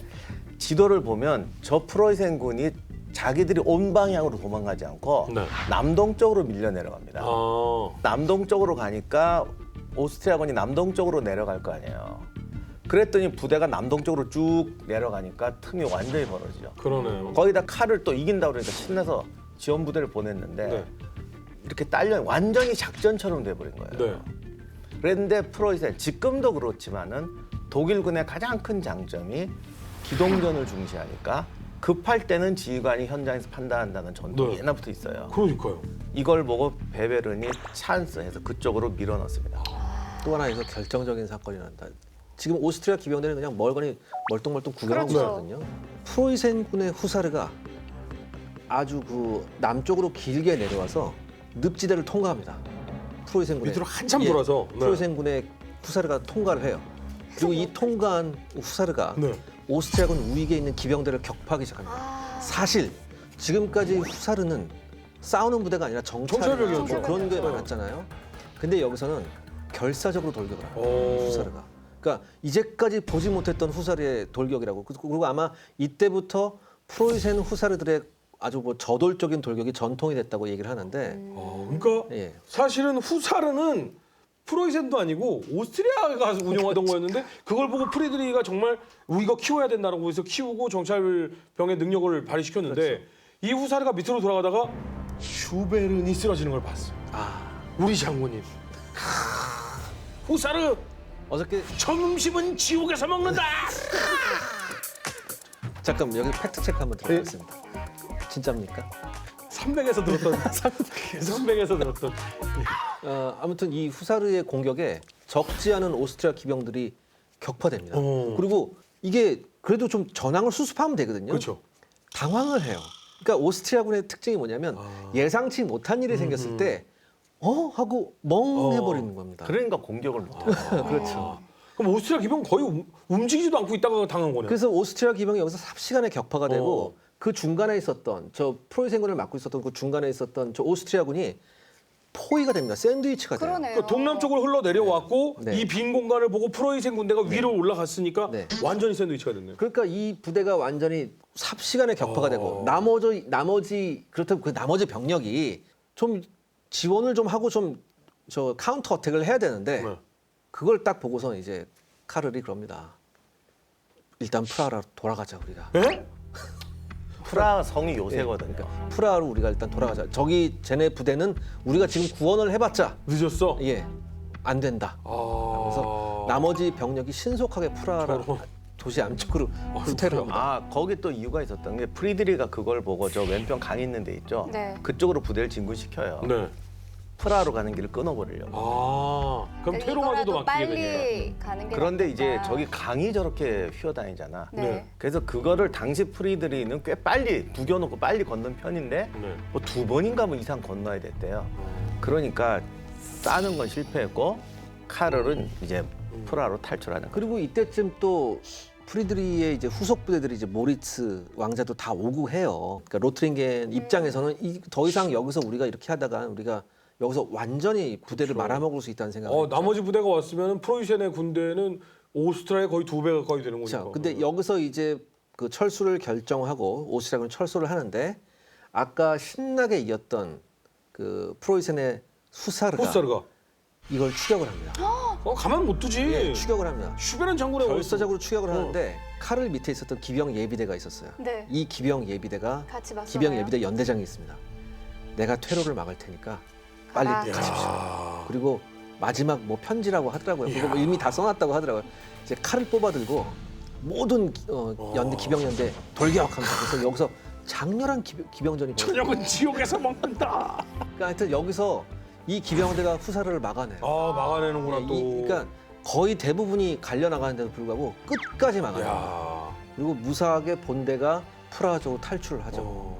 지도를 보면 저 프로이센군이 자기들이 온 방향으로 도망가지 않고 네. 남동쪽으로 밀려 내려갑니다. 아, 남동쪽으로 가니까 오스트리아군이 남동쪽으로 내려갈 거 아니에요. 그랬더니 부대가 남동쪽으로 쭉 내려가니까 틈이 완전히 벌어지죠. 그러네요. 거기다 칼을 또 이긴다 그러니까 신나서 지원 부대를 보냈는데 네. 이렇게 딸려 완전히 작전처럼 돼버린 거예요. 네. 그런데 프로이센 지금도 그렇지만은 독일군의 가장 큰 장점이 기동전을 중시하니까 급할 때는 지휘관이 현장에서 판단한다는 전통이 네. 옛날부터 있어요. 그러니까요. 이걸 보고 베베른이 찬스해서 그쪽으로 밀어넣습니다. 또 하나 여기서 결정적인 사건이 난다. 지금 오스트리아 기병대는 그냥 멀거니 멀뚱멀뚱 구경하고 그렇죠. 있거든요. 프로이센군의 후사르가 아주 그 남쪽으로 길게 내려와서 늪지대를 통과합니다. 프로이센군의 밑으로 한참 돌아서. 네. 프로이센군의 후사르가 통과를 해요. 그리고 이 통과한 후사르가 네. 오스트리아군 우익에 있는 기병대를 격파하기 시작합니다. 아, 사실 지금까지 후사르는 싸우는 부대가 아니라 정찰병이었죠. 정찰 그런 게 네. 많았잖아요. 근데 여기서는 결사적으로 돌격을 합니다. 오. 후사르가. 그러니까 이제까지 보지 못했던 후사르의 돌격이라고. 그리고 아마 이때부터 프로이센 후사르들의 아주 뭐 저돌적인 돌격이 전통이 됐다고 얘기를 하는데, 그러니까 예. 사실은 후사르는 프로이센도 아니고 오스트리아가 운영하던 거였는데 그걸 보고 프리드리히가 정말 우리가 키워야 된다라고 해서 키우고 정찰병의 능력을 발휘시켰는데 이 후사르가 밑으로 돌아가다가 슈베른이 쓰러지는 걸 봤어. 우리 장군님. 후사르 어저께 점심은 지옥에서 먹는다. 잠깐 여기 팩트 체크 한번 들어보겠습니다. 진짜입니까? 300에서 들었던 300에서 들었던 아무튼 이 후사르의 공격에 적지 않은 오스트리아 기병들이 격파됩니다. 그리고 이게 그래도 좀 전황을 수습하면 되거든요. 그렇죠. 당황을 해요. 그러니까 오스트리아군의 특징이 뭐냐면 예상치 못한 일이 생겼을 때 하고 멍해버리는 겁니다. 그러니까 공격을 못해요. 그렇죠. 그럼 오스트리아 기병 거의 움직이지도 않고 있다가 당한 거네요. 그래서 오스트리아 기병이 여기서 삽시간에 격파가 되고 그 중간에 있었던 저 프로이센군을 맡고 있었던 그 중간에 있었던 저 오스트리아군이 포위가 됩니다. 샌드위치가 돼요. 그러네요. 그러니까 동남쪽으로 흘러 내려왔고 네. 이 빈 공간을 보고 프로이센 군대가 위로 올라갔으니까 네. 완전히 샌드위치가 됐네요. 그러니까 이 부대가 완전히 삽시간에 격파가 되고 나머지 그렇다면 그 나머지 병력이 좀 지원을 좀 하고 좀 저 카운터 어택을 해야 되는데 네. 그걸 딱 보고서 이제 카를이 그럽니다. 일단 프라하로 돌아가자 우리가. 예? 프라하 성이 요새거든요. 프라하로 우리가 일단 돌아가자. 저기 쟤네 부대는 우리가 지금 구원을 해봤자 늦었어. 안 된다. 아... 그래서 나머지 병력이 신속하게 프라하로 도시 안쪽으로 후퇴를 합니다. 아 거기 또 이유가 있었던 게 프리드리가 그걸 보고 저 왼편 강 있는 데 있죠. 네. 그쪽으로 부대를 진군시켜요. 네. 프라하로 가는 길을 끊어버리려고. 아, 그럼 그러니까 테로마저도 이거라도 막히게 되니까. 빨리 가는 게 그런데 이제 낫겠다. 저기 강이 저렇게 휘어다니잖아. 네. 그래서 그거를 당시 프리드리는 꽤 빨리 구겨놓고 빨리 건넌 편인데 네. 뭐 2번인가 뭐 이상 건너야 됐대요. 그러니까 싸는 건 실패했고 카를은 이제 프라하로 탈출하는 거예요. 그리고 이때쯤 또 프리드리히의 이제 후속 부대들이 이제 모리츠 왕자도 다 오고 해요. 그러니까 로트링겐 입장에서는 더 이상 여기서 우리가 이렇게 하다가 우리가 여기서 완전히 부대를 말아먹을 수 있다는 생각을 했죠. 나머지 부대가 왔으면 프로이센의 군대는 오스트리아의 거의 2배 가까이 되는 거니까. 자, 근데 여기서 이제 그 철수를 결정하고 오스트리아군이 철수를 하는데 아까 신나게 이었던 그 프로이센의 후사르가 후사르가 이걸 추격을 합니다. 가만 못 두지. 예, 추격을 합니다. 슈베른 장군의 결사적으로 추격을 어. 하는데 칼을 밑에 있었던 기병 예비대가 있었어요. 네. 이 기병 예비대가 같이 맞서. 기병 예비대 연대장이 있습니다. 내가 퇴로를 막을 테니까 빨리 가라. 가십시오. 야. 그리고 마지막 뭐 편지라고 하더라고요. 그거 뭐 이미 다 써놨다고 하더라고요. 이제 칼을 뽑아들고 모든 연대 기병 연대 돌격합니다. 그래서 여기서 장렬한 기병전이 벌어져요. 저녁은 지옥에서 먹는다. 그러니까 하여튼 여기서 이 기병대가 후사를 막아내요. 막아내는구나 예, 또. 그러니까 거의 대부분이 갈려 나가는데도 불구하고 끝까지 막아내요. 야. 그리고 무사하게 본대가 프라하 쪽으로 탈출을 하죠.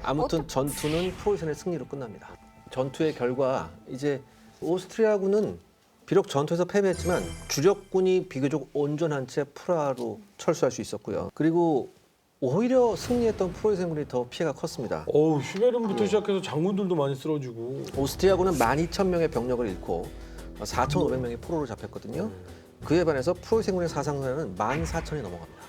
아무튼 전투는 프로이센의 승리로 끝납니다. 전투의 결과 이제 오스트리아군은 비록 전투에서 패배했지만 주력군이 비교적 온전한 채 프라하로 철수할 수 있었고요. 그리고 오히려 승리했던 프로이센군이 더 피해가 컸습니다. 슈베른부터 시작해서 장군들도 많이 쓰러지고. 오스트리아군은 12,000명의 병력을 잃고 4,500명이 포로로 잡혔거든요. 그에 반해서 프로이센군의 사상자는 14,000이 넘어갑니다.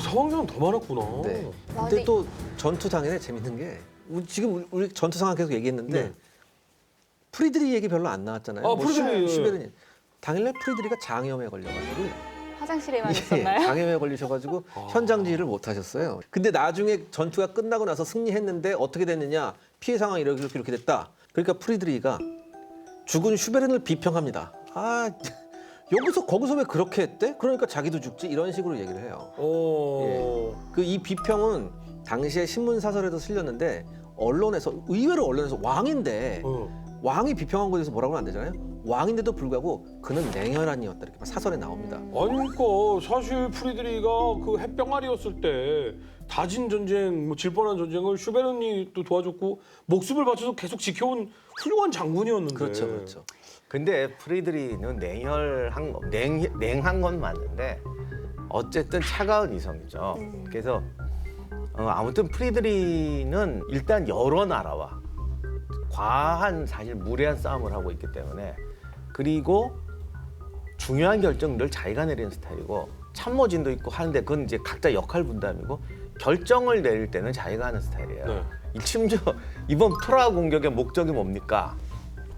사망자는 더 많았구나. 네. 와, 근데 근데 또 전투 당일에 재밌는 게 지금 우리 전투 상황 계속 얘기했는데 네. 프리드리 얘기 별로 안 나왔잖아요. 뭐 프리드리. 슈베르닌 당일날 프리드리가 장염에 걸려가지고 화장실에만 예, 있었나요? 장염에 걸리셔가지고 현장 지휘를 못 하셨어요. 근데 나중에 전투가 끝나고 나서 승리했는데 어떻게 됐느냐? 피해 상황이 이렇게 됐다. 그러니까 프리드리히가 죽은 슈베른을 비평합니다. 아 여기서 거기서 왜 그렇게 했대? 그러니까 자기도 죽지 이런 식으로 얘기를 해요. 그 이 비평은 당시에 신문 사설에도 실렸는데 언론에서 의외로 언론에서 왕인데 왕이 비평한 거에 대해서 뭐라고는 안 되잖아요. 왕인데도 불구하고 그는 냉혈한이었다 이렇게 사설에 나옵니다. 아니 그러니까 사실 프리드리가 그 햇병아리였을 때 다진 전쟁, 뭐 질 뻔한 전쟁을 슈베른이 또 도와줬고 목숨을 바쳐서 계속 지켜온 훌륭한 장군이었는데. 그렇죠, 그렇죠. 근데 프리드리는 냉한 건 맞는데 어쨌든 차가운 이성이죠. 그래서 아무튼 프리드리는 일단 여러 나라와 과한 사실 무례한 싸움을 하고 있기 때문에 그리고 중요한 결정들 자기가 내리는 스타일이고 참모진도 있고 하는데 그건 이제 각자 역할 분담이고 결정을 내릴 때는 자기가 하는 스타일이에요. 네. 심지어 이번 프라하 공격의 목적이 뭡니까?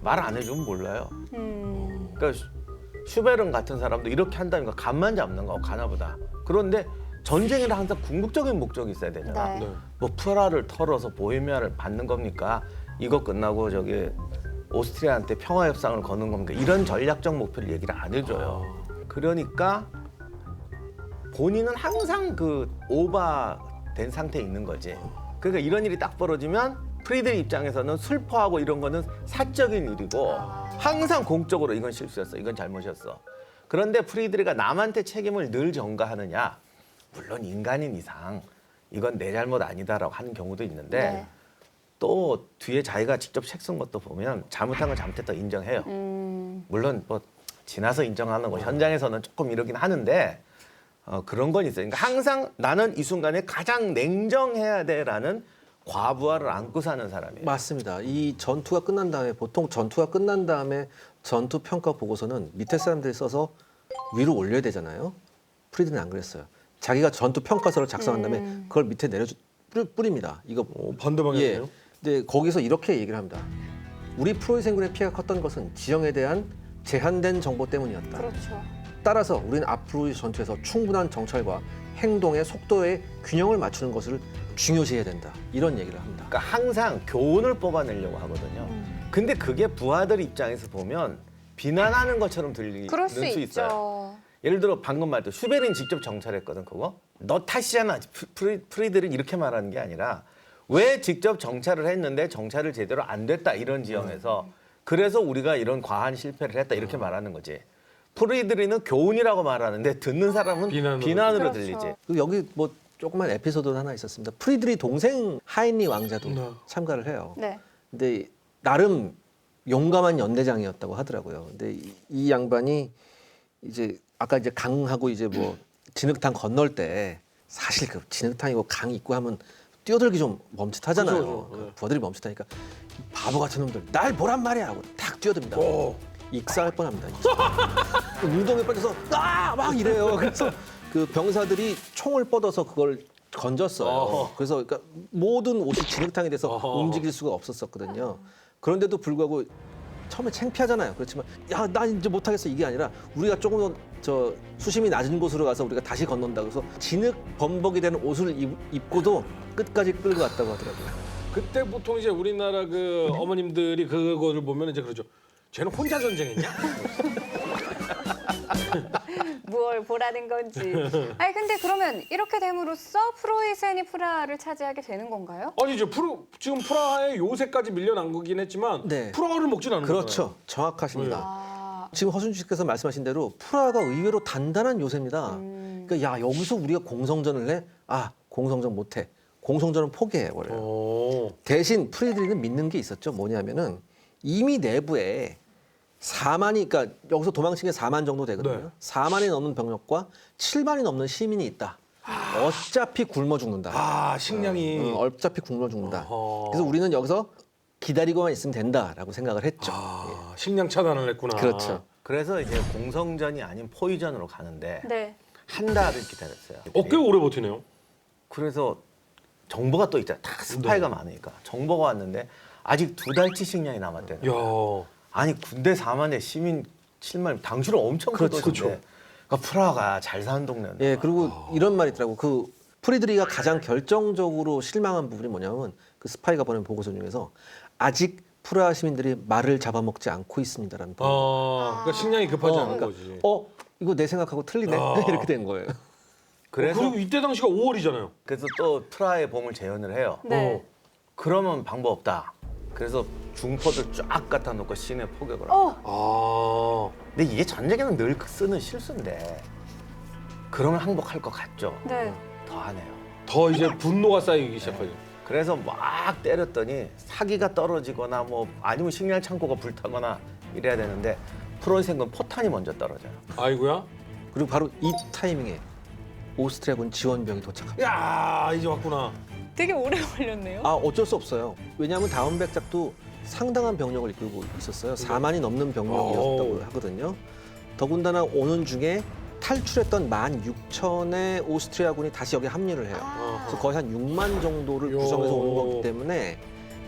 말 안 해주면 몰라요. 그러니까 슈베른 같은 사람도 이렇게 한다니까 간만 잡는 거 가나보다. 그런데 전쟁에는 항상 궁극적인 목적이 있어야 되잖아. 네. 뭐 프라하를 털어서 보헤미아를 받는 겁니까? 이거 끝나고 저기 오스트리아한테 평화 협상을 거는 겁니까? 이런 전략적 목표를 얘기를 안 해줘요. 그러니까 본인은 항상 그 오버된 상태에 있는 거지. 그러니까 이런 일이 딱 벌어지면 프리드리 입장에서는 슬퍼하고 이런 거는 사적인 일이고 항상 공적으로 이건 실수였어, 이건 잘못이었어. 그런데 프리드리가 남한테 책임을 늘 전가하느냐? 물론 인간인 이상 이건 내 잘못 아니다라고 하는 경우도 있는데 네. 또 뒤에 자기가 직접 책 쓴 것도 보면 잘못한 건 잘못했다 인정해요. 물론 뭐 지나서 인정하는 거 현장에서는 조금 이러긴 하는데 그런 건 있어요. 그러니까 항상 나는 이 순간에 가장 냉정해야 돼라는 과부하를 안고 사는 사람이에요. 맞습니다. 이 전투가 끝난 다음에 보통 전투가 끝난 다음에 전투 평가 보고서는 밑에 사람들이 써서 위로 올려야 되잖아요. 프리드는 안 그랬어요. 자기가 전투 평가서를 작성한 다음에 그걸 밑에 뿌립니다. 이거 반대 방향이에요. 예. 근데 거기서 이렇게 얘기를 합니다. 우리 프로이센군의 피해가 컸던 것은 지형에 대한 제한된 정보 때문이었다. 그렇죠. 따라서 우리는 앞으로의 전투에서 충분한 정찰과 행동의 속도의 균형을 맞추는 것을 중요시해야 된다. 이런 얘기를 합니다. 그러니까 항상 교훈을 뽑아내려고 하거든요. 근데 그게 부하들 입장에서 보면 비난하는 것처럼 들리는 그럴 수 수 있어요. 있죠. 예를 들어 방금 말했던 슈베린 직접 정찰했거든 그거. 너 탓이잖아. 프리들은 이렇게 말하는 게 아니라 왜 직접 정찰을 했는데 정찰을 제대로 안 됐다 이런 지형에서 그래서 우리가 이런 과한 실패를 했다 이렇게 말하는 거지. 프리드리는 교훈이라고 말하는데 듣는 사람은 비난으로 그렇죠. 들리지. 그리고 여기 뭐 조그만 에피소드 하나 있었습니다. 프리드리 동생 하인리 왕자도 네. 참가를 해요. 네. 근데 나름 용감한 연대장이었다고 하더라고요. 근데 이 양반이 이제 아까 이제 강하고 이제 뭐 진흙탕 건널 때 사실 그 진흙탕이고 강 있고 하면 뛰어들기 좀 멈칫하잖아요. 그죠, 그죠. 부하들이 멈칫하니까 바보 같은 놈들 날 보란 말이야 하고 탁 뛰어듭니다. 익사할 뻔합니다. 진짜. 웅덩이 빠져서 막 이래요. 그래서 그 병사들이 총을 뻗어서 그걸 건졌어요. 그래서 그러니까 모든 옷이 진흙탕이 돼서 움직일 수가 없었거든요. 그런데도 불구하고 처음에 창피하잖아요. 그렇지만 야, 나 이제 못하겠어 이게 아니라 우리가 조금 더 저 수심이 낮은 곳으로 가서 우리가 다시 건넌다. 그래서 진흙 범벅이 되는 옷을 입고도 끝까지 끌고 갔다고 하더라고요. 그때 보통 이제 우리나라 그 어머님들이 그거를 보면 이제 그러죠. 쟤는 혼자 전쟁했냐? 무얼 보라는 건지. 아니 근데 그러면 이렇게 됨으로써 프로이센이 프라하를 차지하게 되는 건가요? 아니 이제 지금 프라하에 요새까지 밀려난 거긴 했지만 네. 프라하를 먹진 않는 거잖아요. 그렇죠. 정확하십니다. 아, 지금 허순주 씨께서 말씀하신 대로 프라하가 의외로 단단한 요새입니다. 그러니까 야 여기서 우리가 공성전을 해? 아 공성전 못해. 공성전은 포기해버려요. 오. 대신 프리드리는 믿는 게 있었죠. 뭐냐면은 이미 내부에 4만이 그러니까 여기서 도망친 게 4만 정도 되거든요. 네. 4만이 넘는 병력과 7만이 넘는 시민이 있다. 어차피 굶어 죽는다. 아 식량이. 어차피 굶어 죽는다. 어허. 그래서 우리는 여기서 기다리고만 있으면 된다라고 생각을 했죠. 아, 식량 차단을 했구나. 그렇죠. 그래서 이제 공성전이 아닌 포위전으로 가는데 네. 한 달을 기다렸어요. 꽤 오래 버티네요. 그래서 정보가 또 있잖아. 다 스파이가 많으니까 정보가 왔는데 아직 2달치 식량이 남았대요. 야. 아니 군대 4만에 시민 7만 당시로 엄청 큰 그렇죠. 도시인데 그러니까 프라하가 잘 사는 동네인데 예, 그리고 이런 말이 있더라고. 그 프리드리가 가장 결정적으로 실망한 부분이 뭐냐면 그 스파이가 보낸 보고서 중에서 아직 프라하 시민들이 말을 잡아먹지 않고 있습니다라는 부분. 그러니까 식량이 급하지 않은 그러니까, 거지. 이거 내 생각하고 틀리네. 이렇게 된 거예요. 그래서 그리고 이때 당시가 5월이잖아요. 그래서 또 프라하의 봄을 재현을 해요. 네. 그러면 방법 없다. 그래서 중포들 쫙 갖다 놓고 시내 포격을 하고. 아. 근데 이게 전쟁에는 늘 쓰는 실수인데 그러면 항복할 것 같죠. 네. 더 하네요. 더 이제 분노가 쌓이기 시작하죠. 그래서 막 때렸더니 사기가 떨어지거나 뭐 아니면 식량 창고가 불타거나 이래야 되는데 프로이센군 포탄이 먼저 떨어져요. 아이고야. 그리고 바로 이 타이밍에 오스트리아군 지원병이 도착합니다. 야 이제 왔구나. 되게 오래 걸렸네요. 아 어쩔 수 없어요. 왜냐하면 다음 백작도 상당한 병력을 이끌고 있었어요. 4만이 넘는 병력이었다고 하거든요. 더군다나 오는 중에 탈출했던 16,000의 오스트리아군이 다시 여기 합류를 해요. 그래서 거의 한 6만 정도를 요. 구성해서 오는 거기 때문에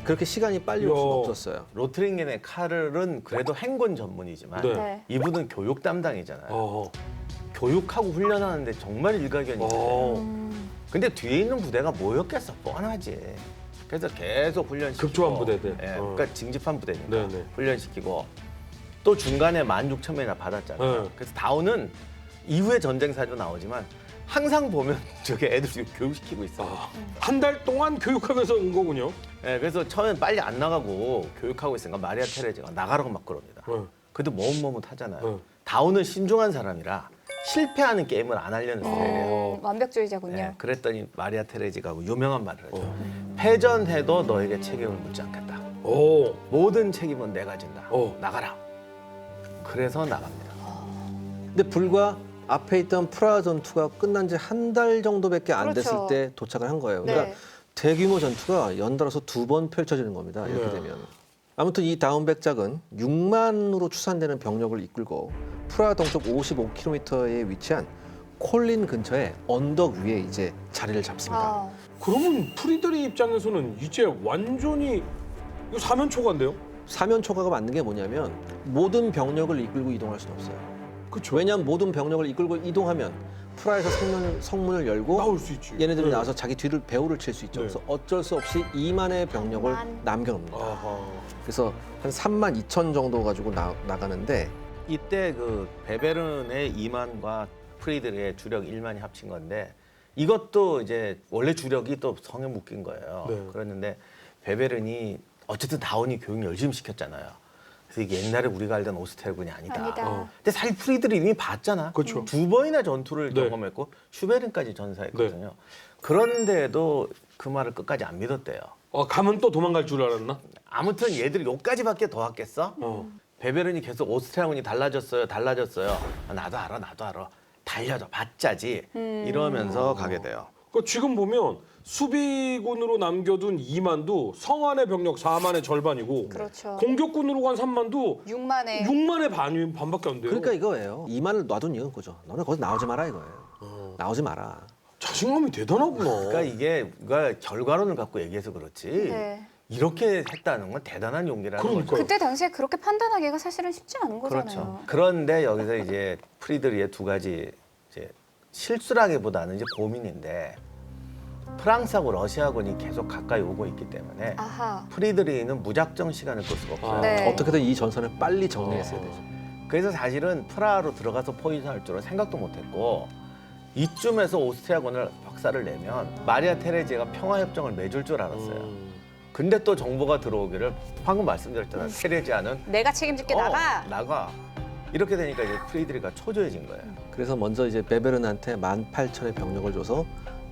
그렇게 시간이 빨리 올 수는 요. 없었어요. 로트링겐의 카를은 그래도 행군 전문이지만 네. 네. 이분은 교육 담당이잖아요. 어. 교육하고 훈련하는데 정말 일가견이 있어요. 어. 근데 뒤에 있는 부대가 뭐였겠어? 뻔하지. 그래서 계속 훈련시키고 급조한 부대들. 예, 어. 그러니까 징집한 부대니까 네네. 훈련시키고 또 중간에 16,000명이나 받았잖아요. 네. 그래서 다운은 이후에 전쟁사도 나오지만 항상 보면 저게 애들 교육시키고 있어. 한 달 동안 교육하면서 온 거군요. 예, 그래서 처음엔 빨리 안 나가고 교육하고 있으니까 마리아 테레즈가 나가라고 막 그럽니다. 네. 그래도 머뭇머뭇하잖아요. 네. 다운은 신중한 사람이라 실패하는 게임을 안 하려는 스타일이에요. 완벽주의자군요. 예, 그랬더니 마리아 테레지가 유명한 말을 하죠. 패전해도 너에게 책임을 묻지 않겠다. 오. 모든 책임은 내가 진다. 어. 나가라. 그래서 나갑니다. 근데 불과 앞에 있던 프라하 전투가 끝난 지 한 달 정도밖에 안 됐을 그렇죠. 때 도착을 한 거예요. 그러니까 네. 대규모 전투가 연달아서 2번 펼쳐지는 겁니다. 이렇게 네. 되면. 아무튼 이 다운백작은 6만으로 추산되는 병력을 이끌고 프라하 동쪽 55km에 위치한 콜린 근처에 언덕 위에 이제 자리를 잡습니다. 아, 그러면 프리드리 입장에서는 이제 완전히 이거 사면초가인데요? 사면초가가 맞는 게 뭐냐면 모든 병력을 이끌고 이동할 수는 없어요. 그렇죠. 왜냐하면 모든 병력을 이끌고 이동하면 프라하에서 성문을 열고 나올 수 있지. 얘네들이 네. 나와서 자기 뒤를 배후를 칠 수 있죠. 네. 그래서 어쩔 수 없이 2만의 병력을 2만. 남겨놓습니다. 아하. 그래서 한 3만 2천 정도 가지고 나가는데 이때 그 베베른의 2만과 프리드리의 주력 1만이 합친 건데 이것도 이제 원래 주력이 또 성에 묶인 거예요. 네. 그랬는데 베베른이 어쨌든 다운이 교육 열심히 시켰잖아요. 그래서 이게 옛날에 우리가 알던 오스트리아군이 아니다. 아니다. 근데 사실 프리드리 이미 봤잖아. 그렇죠. 2번이나 전투를 네. 경험했고 슈베른까지 전사했거든요. 그런데도 그 말을 끝까지 안 믿었대요. 가면 또 도망갈 줄 알았나? 아무튼 얘들이 여기까지밖에 더 왔겠어? 베베른이 계속 오스트리아군이 달라졌어요. 나도 알아. 달려줘, 받자지. 이러면서 가게 돼요. 그 지금 보면 수비군으로 남겨둔 2만도 성안의 병력 4만의 절반이고 그렇죠. 공격군으로 간 3만도 6만에 6만의 반밖에 안 돼요. 그러니까 이거예요. 이만을 놔둔 이유는 그죠. 너네 거기서 나오지 마라 이거예요. 나오지 마라. 자신감이 대단하구나. 그러니까 이게 우리가 결과론을 갖고 얘기해서 그렇지 네. 이렇게 했다는 건 대단한 용기라는 그러니까요. 거죠. 그때 당시에 그렇게 판단하기가 사실은 쉽지 않은 거잖아요. 그렇죠. 그런데 여기서 이제 프리드리의 두 가지 이제 실수라기보다는 이제 고민인데 프랑스하고 러시아군이 계속 가까이 오고 있기 때문에 아하. 프리드리히는 무작정 시간을 끌 수가 없어요. 네. 어떻게든 이 전선을 빨리 정리했어야 되죠. 그래서 사실은 프라하로 들어가서 포위할 줄은 생각도 못했고 이쯤에서 오스트리아군을 박살을 내면 마리아 테레지아가 평화협정을 맺을 줄 알았어요. 근데 또 정보가 들어오기를 방금 말씀드렸잖아요. 테레지아는 내가 책임질게 나가. 이렇게 되니까 이제 프리드리가 초조해진 거예요. 그래서 먼저 이제 베베른한테 18,000의 병력을 줘서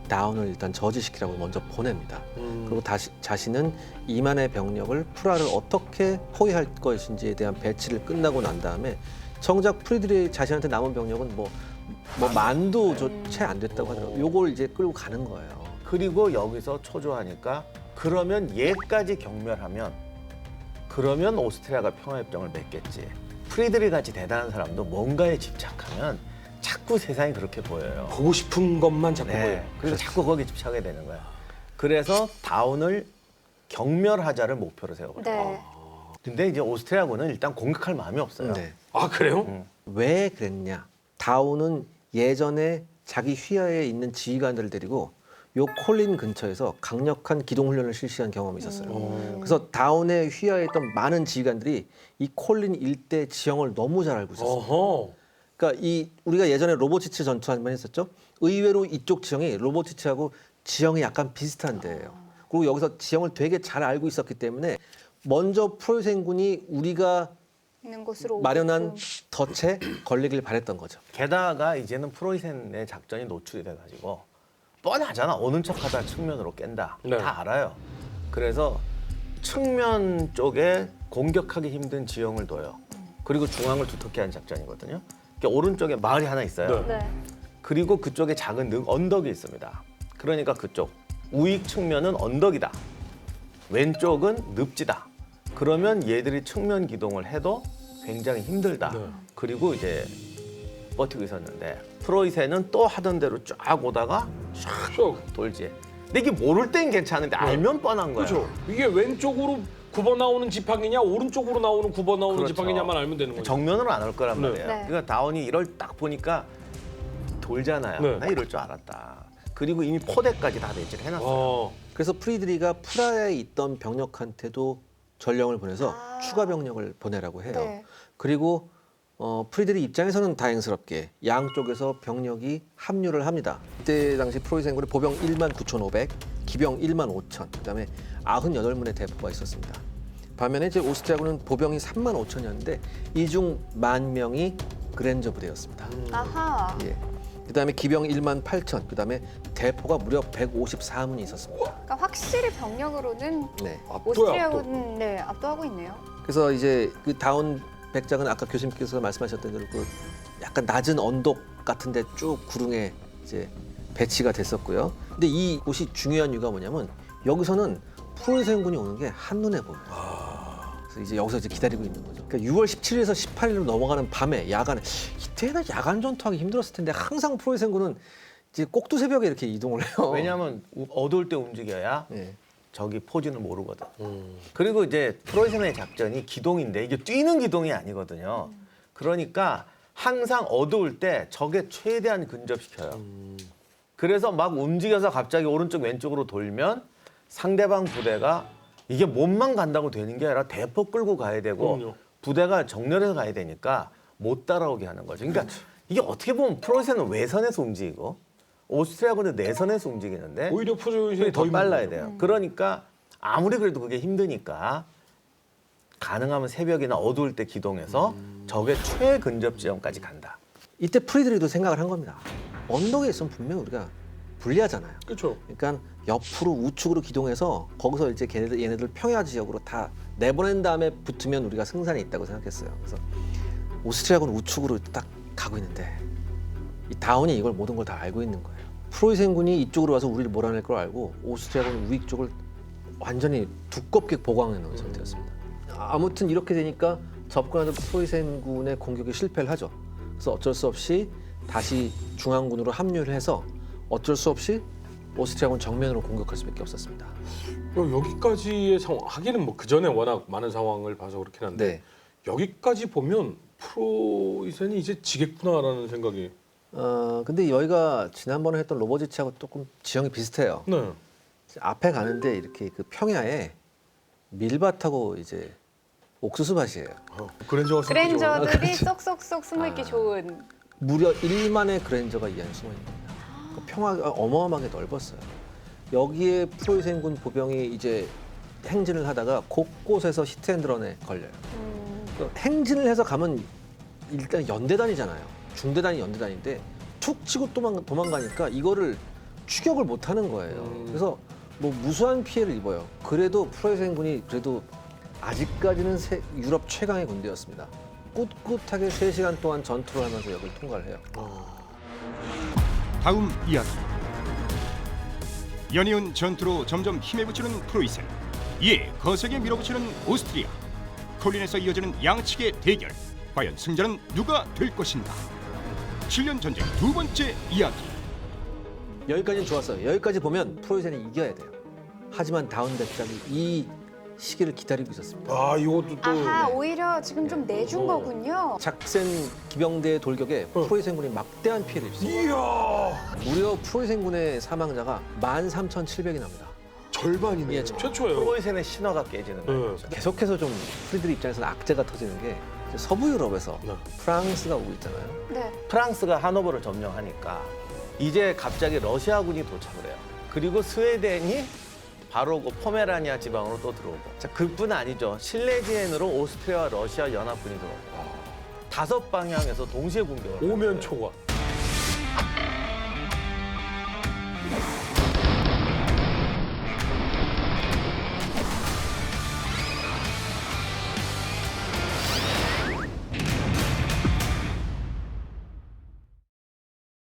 다운을 일단 저지시키라고 먼저 보냅니다. 그리고 다시 자신은 2만의 병력을 프라를 어떻게 포위할 것인지에 대한 배치를 끝나고 난 다음에 정작 프리드리 자신한테 남은 병력은 뭐 만도 채 안 됐다고 하더라고요. 요걸 이제 끌고 가는 거예요. 그리고 여기서 초조하니까 그러면 얘까지 경멸하면 그러면 오스트리아가 평화협정을 맺겠지. 프리드리 같이 대단한 사람도 뭔가에 집착하면 자꾸 세상이 그렇게 보여요. 보고 싶은 것만 자꾸 보여요. 네. 그래서 자꾸 거기에 집착하게 되는 거야. 그래서 다운을 경멸하자를 목표로 세워버려요. 네. 근데 이제 오스트리아군은 일단 공격할 마음이 없어요. 네. 아 그래요? 왜 그랬냐? 다운은 예전에 자기 휘하에 있는 지휘관들을 데리고 요 콜린 근처에서 강력한 기동 훈련을 실시한 경험이 있었어요. 그래서 다운의 휘하에 있던 많은 지휘관들이 이 콜린 일대 지형을 너무 잘 알고 있었어요. 어허. 그러니까 이 우리가 예전에 로보티츠 전투 한번 했었죠. 의외로 이쪽 지형이 로보티츠하고 지형이 약간 비슷한 데예요. 그리고 여기서 지형을 되게 잘 알고 있었기 때문에 먼저 프로이센군이 우리가 있는 곳으로 마련한 오게끔. 덫에 걸리길 바랬던 거죠. 게다가 이제는 프로이센의 작전이 노출이 돼가지고 뻔하잖아. 오는 척하다 측면으로 깬다. 네. 다 알아요. 그래서 측면 쪽에 공격하기 힘든 지형을 둬요. 그리고 중앙을 두텁게 한 작전이거든요. 그러니까 오른쪽에 마을이 하나 있어요. 네. 네. 그리고 그쪽에 작은 언덕이 있습니다. 그러니까 그쪽 우익 측면은 언덕이다. 왼쪽은 늪지다. 그러면 얘들이 측면 기동을 해도 굉장히 힘들다. 네. 그리고 이제 버티고 있었는데 프로이센은 또 하던 대로 쫙 오다가 쏙. 돌지. 근데 이게 모를 땐 괜찮은데 알면 뻔한 거야. 그렇죠. 이게 왼쪽으로 9번 나오는 지팡이냐 오른쪽으로 나오는 9번 나오는 그렇죠. 지팡이냐만 알면 되는 거죠. 정면으로 안 올 거란 네. 말이에요. 네. 그러니까 다운이 이럴 딱 보니까 돌잖아요. 네. 나 이럴 줄 알았다. 그리고 이미 포대까지 다 배치를 해놨어요. 어. 그래서 프리드리가 프라하에 있던 병력한테도 전령을 보내서 아. 추가 병력을 보내라고 해요. 네. 그리고 프리드리 입장에서는 다행스럽게 양쪽에서 병력이 합류를 합니다. 이때 당시 프로이센군의 보병 19,500, 기병 15,000, 그다음에 98문의 대포가 있었습니다. 반면에 이제 오스트리아군은 보병이 35,000이었는데 이 중 10,000명이 그랜저 부대였습니다. 아하. 예. 그다음에 기병 18,000, 그다음에 대포가 무려 154문이 있었습니다. 그러니까 확실히 병력으로는 네. 압도야, 압도. 오스트리아군은 네, 압도하고 있네요. 그래서 이제 그 다운 백작은 아까 교수님께서 말씀하셨던 대로 그 약간 낮은 언덕 같은데 쭉 구릉에 이제 배치가 됐었고요. 근데 이 곳이 중요한 이유가 뭐냐면 여기서는 프로이센군이 오는 게 한눈에 보여요. 그래서 이제 여기서 이제 기다리고 있는 거죠. 그러니까 6월 17일에서 18일로 넘어가는 밤에 야간에 이때는 야간 전투하기 힘들었을 텐데 항상 프로이센군은 이제 꼭두 새벽에 이렇게 이동을 해요. 왜냐하면 어두울 때 움직여야 예. 저기 포진을 모르거든. 그리고 이제 프로이센의 작전이 기동인데 이게 뛰는 기동이 아니거든요. 그러니까 항상 어두울 때 적에 최대한 근접시켜요. 그래서 막 움직여서 갑자기 오른쪽 왼쪽으로 돌면 상대방 부대가 이게 몸만 간다고 되는 게 아니라 대포 끌고 가야 되고 그럼요. 부대가 정렬해서 가야 되니까 못 따라오게 하는 거죠. 그러니까 이게 어떻게 보면 프로이센은 외선에서 움직이고 오스트리아군은 내선에서 움직이는데 오히려 프로이센이 더 빨라야 힘든 거죠. 돼요. 그러니까 아무리 그래도 그게 힘드니까 가능하면 새벽이나 어두울 때 기동해서 적의 최근접 지점까지 간다. 이때 프리드리도 생각을 한 겁니다. 언덕에 있으면 분명히 우리가 불리하잖아요. 그렇죠. 그러니까 옆으로 우측으로 기동해서 거기서 이제 얘네들 평야 지역으로 다 내보낸 다음에 붙으면 우리가 승산이 있다고 생각했어요. 그래서 오스트리아군은 우측으로 딱 가고 있는데 이 다운이 이걸 모든 걸 다 알고 있는 거예요. 프로이센군이 이쪽으로 와서 우리를 몰아낼 걸 알고 오스트리아군은 우익 쪽을 완전히 두껍게 보강해 놓은 상태였습니다. 아무튼 이렇게 되니까 접근하던 프로이센군의 공격에 실패를 하죠. 그래서 어쩔 수 없이 다시 중앙군으로 합류를 해서 어쩔 수 없이 오스트리아군 정면으로 공격할 수밖에 없었습니다. 여기까지의 상황 하기는 뭐 그 전에 워낙 많은 상황을 봐서 그렇긴 한데 네. 여기까지 보면 프로이센이 이제 지겠구나라는 생각이. 근데 여기가 지난번에 했던 로버지치하고 조금 지형이 비슷해요. 네. 앞에 가는데 이렇게 그 평야에 밀밭하고 이제 옥수수밭이에요. 그랜저가 그랜저들이 쏙쏙쏙 숨어있기 좋은. 무려 1만의 그랜저가 이 안에 숨어 있는 겁니다. 그 평화가 어마어마하게 넓었어요. 여기에 프로이센군 보병이 이제 행진을 하다가 곳곳에서 히트앤런에 걸려요. 그 행진을 해서 가면 일단 연대단이잖아요. 중대단이 연대단인데 툭 치고 도망가니까 이거를 추격을 못 하는 거예요. 그래서 뭐 무수한 피해를 입어요. 그래도 프로이센군이 그래도 아직까지는 유럽 최강의 군대였습니다. 꿋꿋하게 3시간 동안 전투를 하면서 여기를 통과를 해요. 다음 이야기. 연이은 전투로 점점 힘에 붙이는 프로이센, 이에 거세게 밀어붙이는 오스트리아. 콜린에서 이어지는 양측의 대결. 과연 승자는 누가 될 것인가? 7년 전쟁 두 번째 이야기. 여기까지는 좋았어요. 여기까지 보면 프로이센이 이겨야 돼요. 하지만 다운 대작이 이 시기를 기다리고 있었습니다. 아 이것도 또 아하, 오히려 지금 좀 내준 거군요. 작센 기병대의 돌격에 프로이센군이 막대한 피해를 입습니다. 이야 무려 프로이센군의 사망자가 13,700이 납니다. 절반이네. 예, 최초예요. 프로이센의 신화가 깨지는 거예요. 계속해서 좀 프리들 입장에서는 악재가 터지는 게 이제 서부 유럽에서 네. 프랑스가 오고 있잖아요. 네. 프랑스가 하노버를 점령하니까 이제 갑자기 러시아군이 도착을 해요. 그리고 스웨덴이 바로 그 포메라니아 지방으로 또 들어오고. 자, 그뿐 아니죠. 실레지엔으로 오스트리아와 러시아 연합군이 들어오고. 5 방향에서 동시에 공격을. 오면 초과.